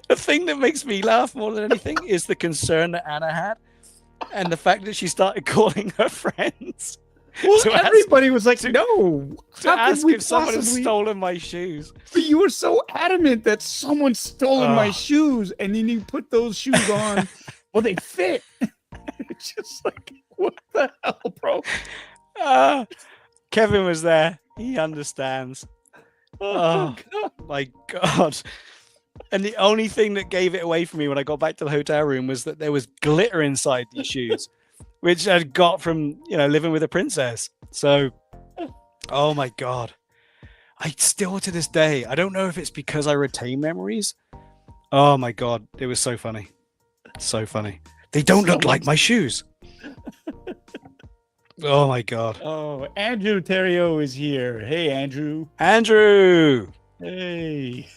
The thing that makes me laugh more than anything is the concern that Anna had and the fact that she started calling her friends. Well, everybody was like, no. To ask if someone had stolen my shoes. But you were so adamant that someone's stolen my shoes, and then you put those shoes on. Well, they fit. It's just like, what the hell, bro? Kevin was there. He understands. Oh, my God. And the only thing that gave it away for me when I got back to the hotel room was that there was glitter inside these shoes, which I'd got from, living with a princess. So, oh my God. I still, to this day, I don't know if it's because I retain memories. Oh my God. It was so funny. So funny. They don't look like my shoes. Oh my God. Oh, Andrew Terrio is here. Hey, Andrew. Andrew. Hey.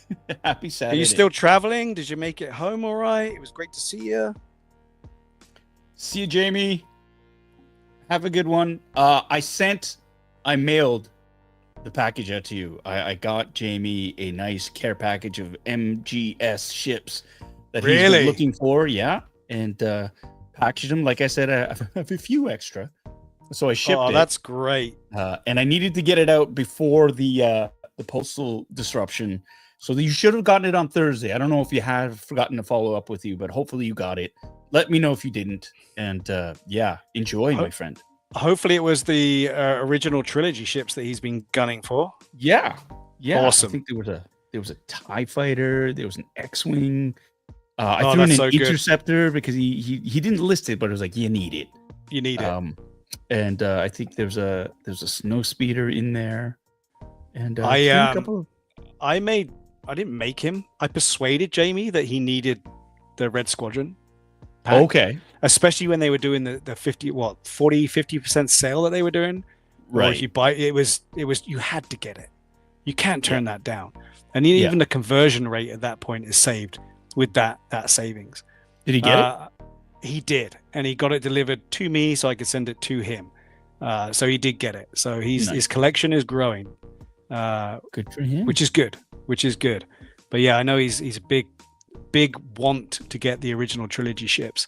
Happy Saturday. Are you still traveling? Did you make it home all right? It was great to see you. See you, Jamie. Have a good one. I mailed the package out to you. I got Jamie a nice care package of MGS ships that he's been looking for. Yeah. And packaged them. Like I said, I have a few extra. So I shipped it. Oh, that's great. And I needed to get it out before the postal disruption. So you should have gotten it on Thursday. I don't know if you have forgotten to follow up with you, but hopefully you got it. Let me know if you didn't. And enjoy, my friend. Hopefully it was the original trilogy ships that he's been gunning for. Yeah. Awesome. I think there was a TIE fighter. There was an X-Wing. I threw in an interceptor because he didn't list it, but it was like, you need it. You need it. And I think there's a snow speeder in there. And I didn't make him. I persuaded Jamie that he needed the Red Squadron pack. Okay. Especially when they were doing the 50% sale that they were doing. Right. If you buy it was you had to get it. You can't turn that down. And even the conversion rate at that point is saved with that savings. Did he get it? He did, and he got it delivered to me so I could send it to him. So he did get it. So his collection is growing. Good for him. Which is good. But yeah, I know he's a big want to get the original trilogy ships.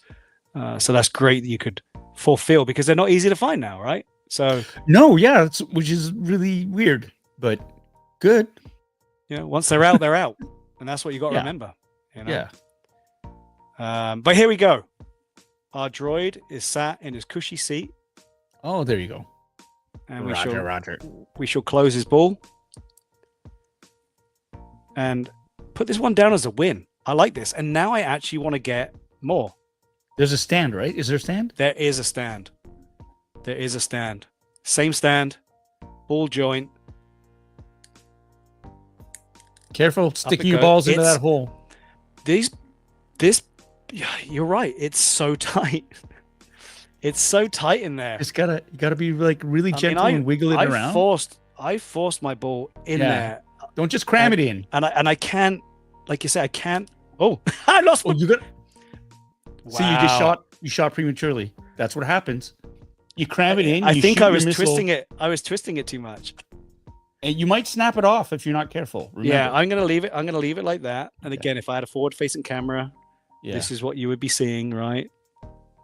So that's great that you could fulfill because they're not easy to find now, right? So no, yeah, which is really weird, but good. Once they're out, they're out, and that's what you got to remember. Yeah. But here we go. Our droid is sat in his cushy seat. Oh, there you go. And Roger. We shall close his ball and put this one down as a win. I like this. And now I actually want to get more. There's a stand, right? Is there a stand? There is a stand. There is a stand. Same stand, ball joint. Careful sticking your balls into that hole. You're right. It's so tight. It's so tight in there. You gotta be like really gentle and wiggle it around. I forced my ball in there. Don't just cram it in. And I can't, like you said, I can't. Oh, I lost. You got. Wow. See, you shot prematurely. That's what happens. You cram it in. I think I was twisting it. I was twisting it too much. And you might snap it off if you're not careful. Remember. Yeah, I'm gonna leave it. I'm gonna leave it like that. And again, if I had a forward-facing camera, this is what you would be seeing, right?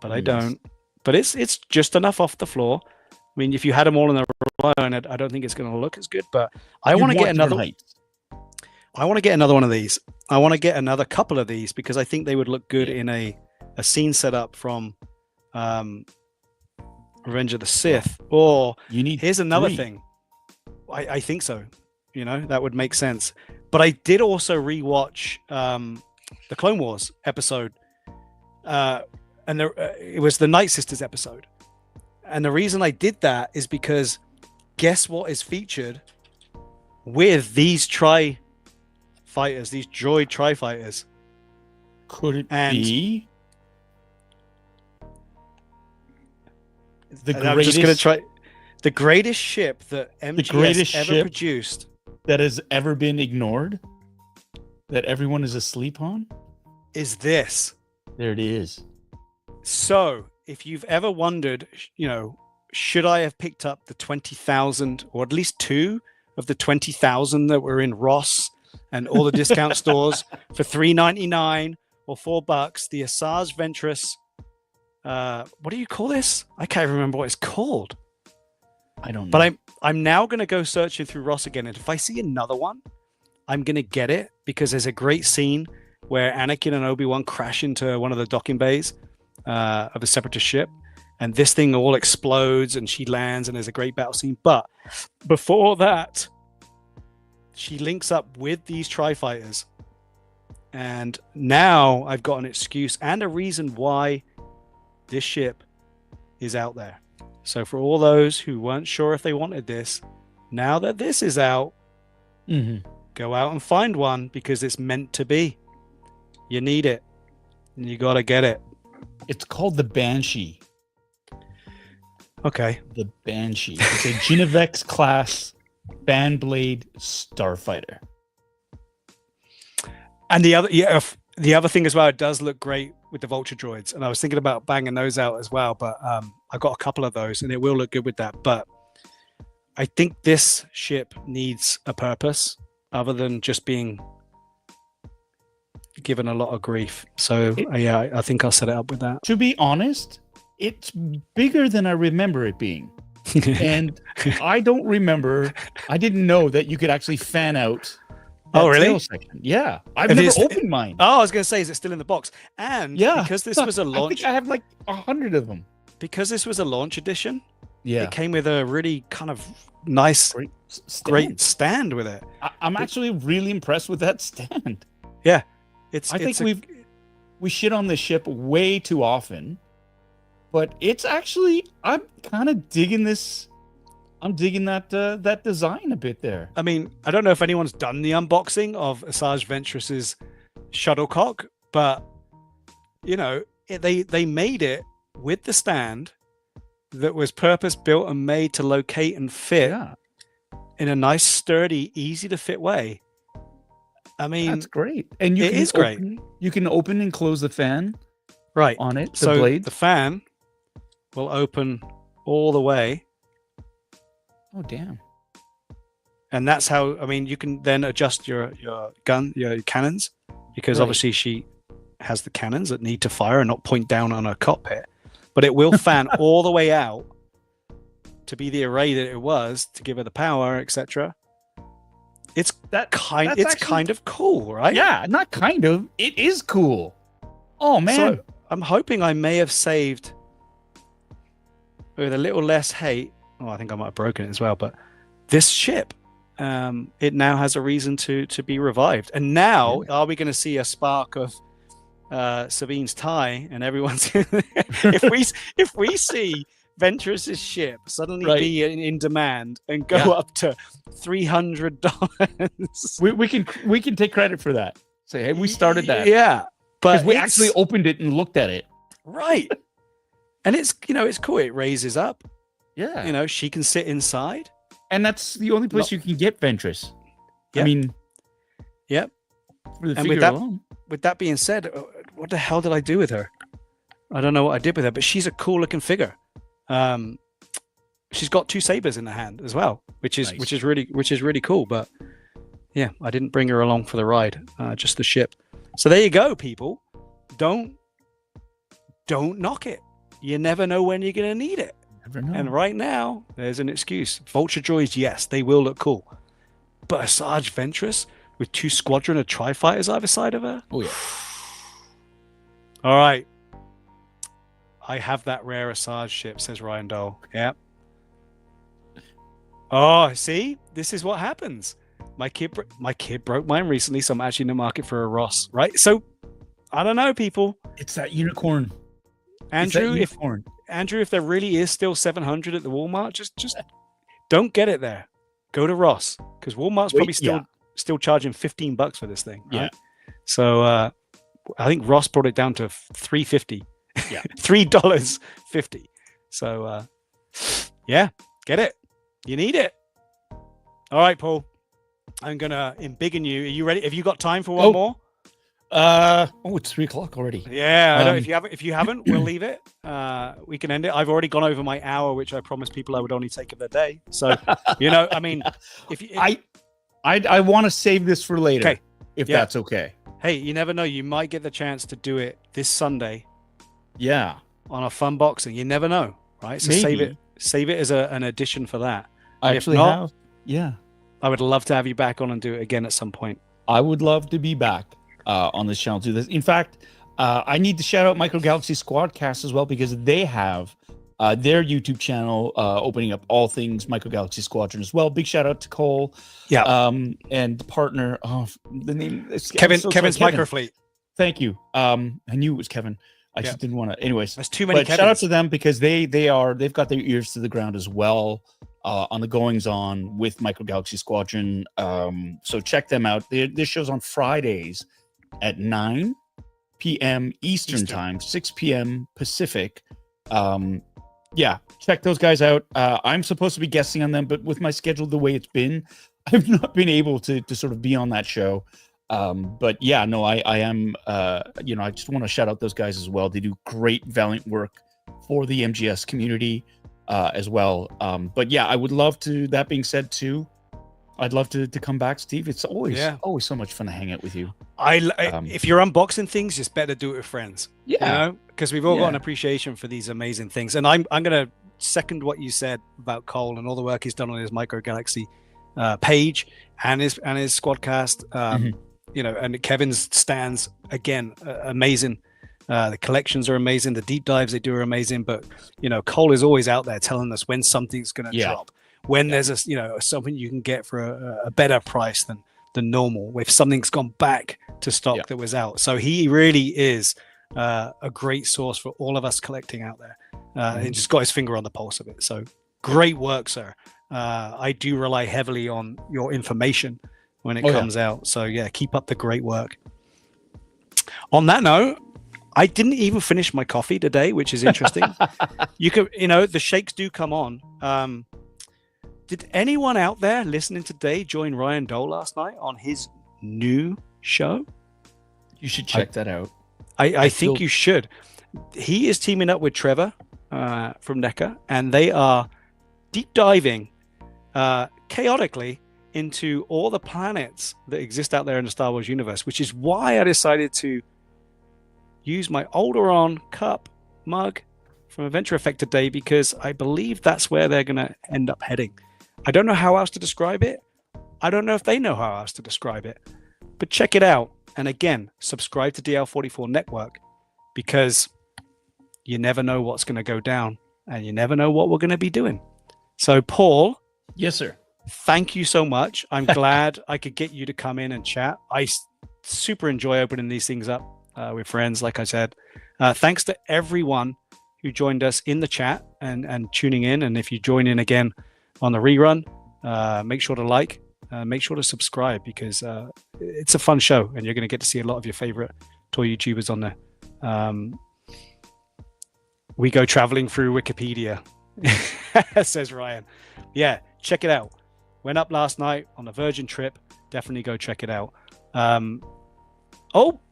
But I don't. But it's just enough off the floor. I mean, if you had them all in a row, and I don't think it's going to look as good. But I want to get another. I want to get another one of these. I want to get another couple of these because I think they would look good in a scene setup from Revenge of the Sith. Or here's another thing. I think so. You know, that would make sense. But I did also rewatch the Clone Wars episode, and it was the Night Sisters episode. And the reason I did that is because guess what is featured with these tri-fighters, these droid tri-fighters? Could it be the greatest? I'm just going to try the greatest ship that MGS ever produced, that has ever been ignored, that everyone is asleep on. Is this? There it is. So, if you've ever wondered, you know, should I have picked up the 20,000 or at least two of the 20,000 that were in Ross and all the discount stores for $3.99 or $4, the Asajj Ventress, what do you call this? I can't remember what it's called. I don't know. But I'm now going to go searching through Ross again, and if I see another one, I'm going to get it because there's a great scene where Anakin and Obi-Wan crash into one of the docking bays of a separatist ship, and this thing all explodes and she lands and there's a great battle scene. But before that, she links up with these tri-fighters, and now I've got an excuse and a reason why this ship is out there. So for all those who weren't sure if they wanted this, now that this is out, go out and find one because it's meant to be. You need it and you got to get it. It's called the Banshee. Okay. The Banshee. It's a Genevex class fan blade starfighter. And the other thing as well, it does look great with the Vulture droids. And I was thinking about banging those out as well, but I got a couple of those and it will look good with that. But I think this ship needs a purpose other than just being given a lot of grief. So I think I'll set it up with that. To be honest, it's bigger than I remember it being. And I didn't know that you could actually fan out. Oh, really? Section. Yeah. I've never opened mine. Oh, I was going to say, is it still in the box? And because this was a launch... I think I have like 100 of them. Because this was a launch edition, it came with a really kind of nice, great stand with it. I'm actually really impressed with that stand. Yeah. I think we shit on this ship way too often, but it's actually, I'm kind of digging this. I'm digging that design a bit there. I mean, I don't know if anyone's done the unboxing of Asajj Ventress's shuttlecock, but you know, they made it with the stand that was purpose built and made to locate and fit in a nice, sturdy, easy to fit way. I mean, that's great. And it is great. You can open and close the fan on it. So blade. The fan will open all the way. Oh, damn. And that's how, I mean, you can then adjust your cannons, because obviously she has the cannons that need to fire and not point down on her cockpit. But it will fan all the way out to be the array that it was to give her the power, etc. It's kind of cool, right? Yeah, not kind of. It is cool. Oh man. So I'm hoping I may have saved with a little less hate. Oh, I think I might have broken it as well, but this ship, it now has a reason to be revived. And now, are we going to see a spark of Sabine's tie and everyone's if we see Ventress's ship suddenly be in demand and go up to $300, we can take credit for that. Say, hey, we started that. Yeah, but we actually opened it and looked at it. Right. And it's it's cool. It raises up. Yeah. She can sit inside. And that's the only place you can get Ventress. Yep. I mean, yep. And with that being said, what the hell did I do with her? I don't know what I did with her, but she's a cool looking figure. She's got 2 sabers in the hand as well, which is really cool. But yeah, I didn't bring her along for the ride, just the ship. So there you go, people. Don't knock it. You never know when you're gonna need it. Never know. And right now, there's an excuse. Vulture droids, yes, they will look cool. But a Sarge Ventress with 2 squadron of tri-fighters either side of her? Oh, yeah. All right. I have that rare Asajj ship, says Ryan Dole. Yep. Oh, see? This is what happens. My kid broke mine recently, so I'm actually in the market for a Ross, right? So, I don't know, people. It's that unicorn. Andrew, if there really is still 700 at the Walmart, just don't get it there. Go to Ross, because Walmart's probably still charging $15 for this thing. Right? Yeah. So I think Ross brought it down to $3.50. Yeah. $3.50. So yeah, get it. You need it. All right, Paul. I'm gonna embiggen you. Are you ready? Have you got time for one more? It's 3:00 already. Yeah, if you haven't, we'll leave it. We can end it. I've already gone over my hour, which I promised people I would only take of their day. So, I mean, I want to save this for later, if that's okay. Hey, you never know. You might get the chance to do it this Sunday. Yeah, on a fun boxing. You never know, right? So maybe. save it as an addition for that. I actually have. Yeah, I would love to have you back on and do it again at some point. I would love to be back. On this channel too. In fact, I need to shout out Micro Galaxy Squadcast as well, because they have their YouTube channel opening up all things Micro Galaxy Squadron as well. Big shout out to Cole, and partner. Oh, the name is Kevin's Microfleet. Thank you. I knew it was Kevin. I just didn't want to. Anyways, there's too many. But shout out to them, because they've got their ears to the ground as well on the goings on with Micro Galaxy Squadron. So check them out. This show's on Fridays at 9 p.m. Eastern time, 6 p.m. Pacific. Check those guys out. I'm supposed to be guesting on them, but with my schedule the way it's been, I've not been able to sort of be on that show. But yeah, no, I am, I just want to shout out those guys as well. They do great, valiant work for the MGS community as well. But yeah, I would love to, that being said too, I'd love to come back, Steve. It's always so much fun to hang out with you. If you're unboxing things, just better do it with friends. Yeah, because we've all got an appreciation for these amazing things. And I'm gonna second what you said about Cole and all the work he's done on his Micro Galaxy page and his Squadcast. And Kevin's stands again amazing. The collections are amazing. The deep dives they do are amazing. But Cole is always out there telling us when something's gonna drop. When there's something you can get for a better price than normal, if something's gone back to stock that was out. So he really is a great source for all of us collecting out there. He just got his finger on the pulse of it. So great work, sir. I do rely heavily on your information when it comes out. So yeah, keep up the great work. On that note, I didn't even finish my coffee today, which is interesting. The shakes do come on. Did anyone out there listening today join Ryan Dole last night on his new show? You should check that out. I think you should. He is teaming up with Trevor from NECA, and they are deep diving chaotically into all the planets that exist out there in the Star Wars universe, which is why I decided to use my Alderaan cup mug from Adventure Effect today, because I believe that's where they're going to end up heading. I don't know how else to describe it. I don't know if they know how else to describe it, but check it out. And again, subscribe to DL44 Network, because you never know what's going to go down and you never know what we're going to be doing. So Paul. Yes, sir. thank you so much. I'm glad I could get you to come in and chat. I super enjoy opening these things up with friends, like I said. Thanks to everyone who joined us in the chat and tuning in. And if you join in again on the rerun, make sure to like, make sure to subscribe, because it's a fun show and you're going to get to see a lot of your favorite toy YouTubers on there. We go traveling through Wikipedia, says Ryan. Yeah, check it out. Went up last night on a Virgin trip. Definitely go check it out.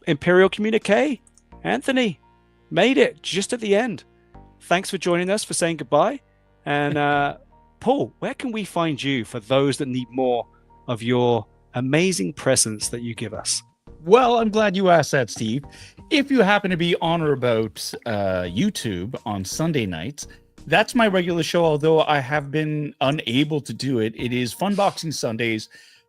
Imperial Communique. Anthony made it just at the end. Thanks for joining us, for saying goodbye. And Paul, where can we find you for those that need more of your amazing presence that you give us? Well, I'm glad you asked that, Steve. If you happen to be on or about YouTube on Sunday nights, that's my regular show, although I have been unable to do it. It is Funboxing Sundays.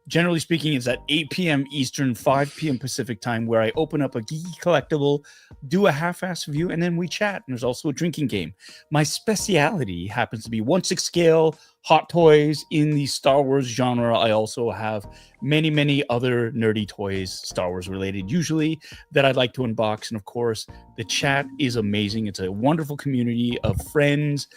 Generally speaking, it's at 8 p.m. Eastern, 5 p.m. Pacific time, where I open up a geeky collectible, do a half-ass review, and then we chat. And there's also a drinking game. My speciality happens to be 1/6 scale hot toys in the Star Wars genre. I also have many, many other nerdy toys, Star Wars related, usually, that I'd like to unbox. And of course, the chat is amazing. It's a wonderful community of friends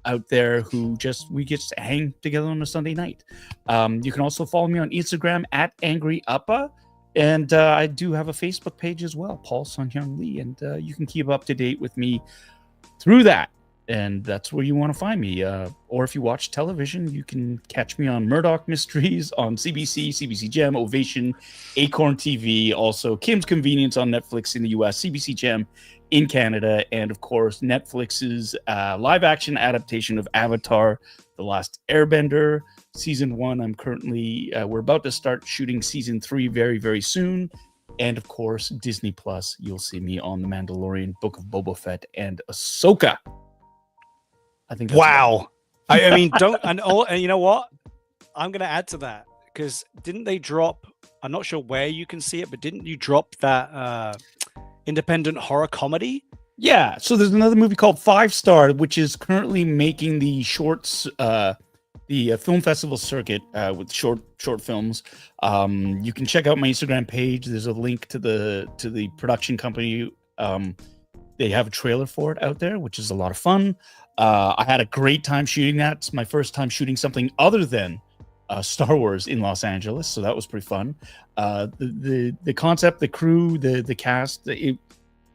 out there who we get to hang together on a Sunday night. You can also follow me on Instagram at Angry Uppa. And I do have a Facebook page as well, Paul Sun-Hyung Lee. And you can keep up to date with me through that. And that's where you want to find me. Or if you watch television, you can catch me on Murdoch Mysteries on CBC, CBC Gem, Ovation, Acorn TV, also Kim's Convenience on Netflix in the US, CBC Gem in Canada, and of course, Netflix's live-action adaptation of Avatar: The Last Airbender, Season 1. I'm currently, we're about to start shooting Season 3 very, very soon. And of course, Disney Plus, you'll see me on The Mandalorian, Book of Boba Fett, and Ahsoka. I think that's wow. I mean, and you know what? I'm going to add to that, because didn't they drop, I'm not sure where you can see it, but didn't you drop that independent horror comedy? Yeah. So there's another movie called 5 Star, which is currently making the shorts, the film festival circuit with short films. You can check out my Instagram page. There's a link to the production company. They have a trailer for it out there, which is a lot of fun. I had a great time shooting that. It's my first time shooting something other than Star Wars in Los Angeles, so that was pretty fun. The concept, the crew, the cast,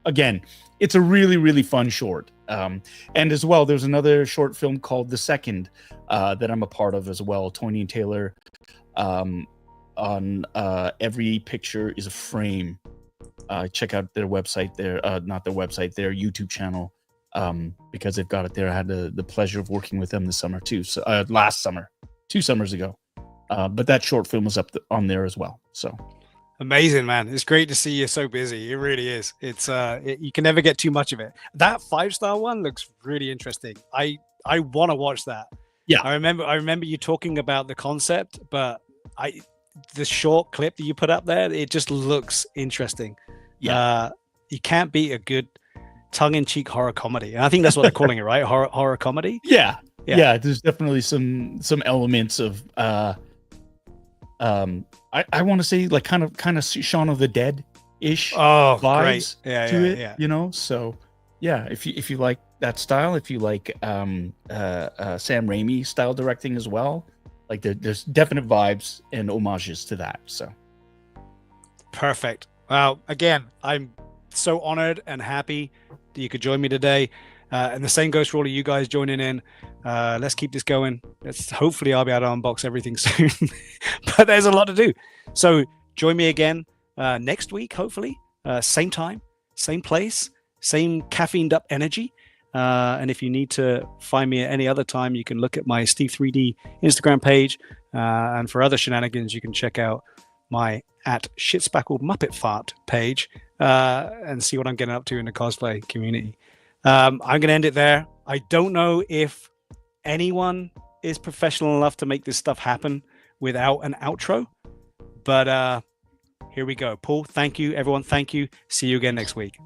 again, it's a really, really fun short. And as well, there's another short film called The Second that I'm a part of as well. Tony and Taylor on Every Picture is a Frame. Check out their website there, not their website, their YouTube channel. Because they've got it there. I had the pleasure of working with them this summer too. So last summer, 2 summers ago. But that short film was up on there as well. So amazing, man! It's great to see you so busy. It really is. It's you can never get too much of it. That 5-star one looks really interesting. I want to watch that. Yeah, I remember you talking about the concept, but the short clip that you put up there, it just looks interesting. Yeah, you can't beat a good tongue-in-cheek horror comedy, and I think that's what they're calling it, right? Horror comedy. Yeah. There's definitely some elements of I want to say like kind of Shaun of the Dead ish vibes to it. You know, so yeah, if you like that style, if you like Sam Raimi style directing as well, like there's definite vibes and homages to that. So perfect. Well, again, I'm so honored and happy that you could join me today, and the same goes for all of you guys joining in. Let's keep this going. Hopefully I'll be able to unbox everything soon, but there's a lot to do. So join me again next week, hopefully, same time, same place, same caffeined up energy. And if you need to find me at any other time, you can look at my Steve3D Instagram page, and for other shenanigans you can check out my at Shitspackled Muppet Fart page and see what I'm getting up to in the cosplay community. I'm going to end it there. I don't know if anyone is professional enough to make this stuff happen without an outro, but here we go. Paul, thank you. Everyone, thank you. See you again next week.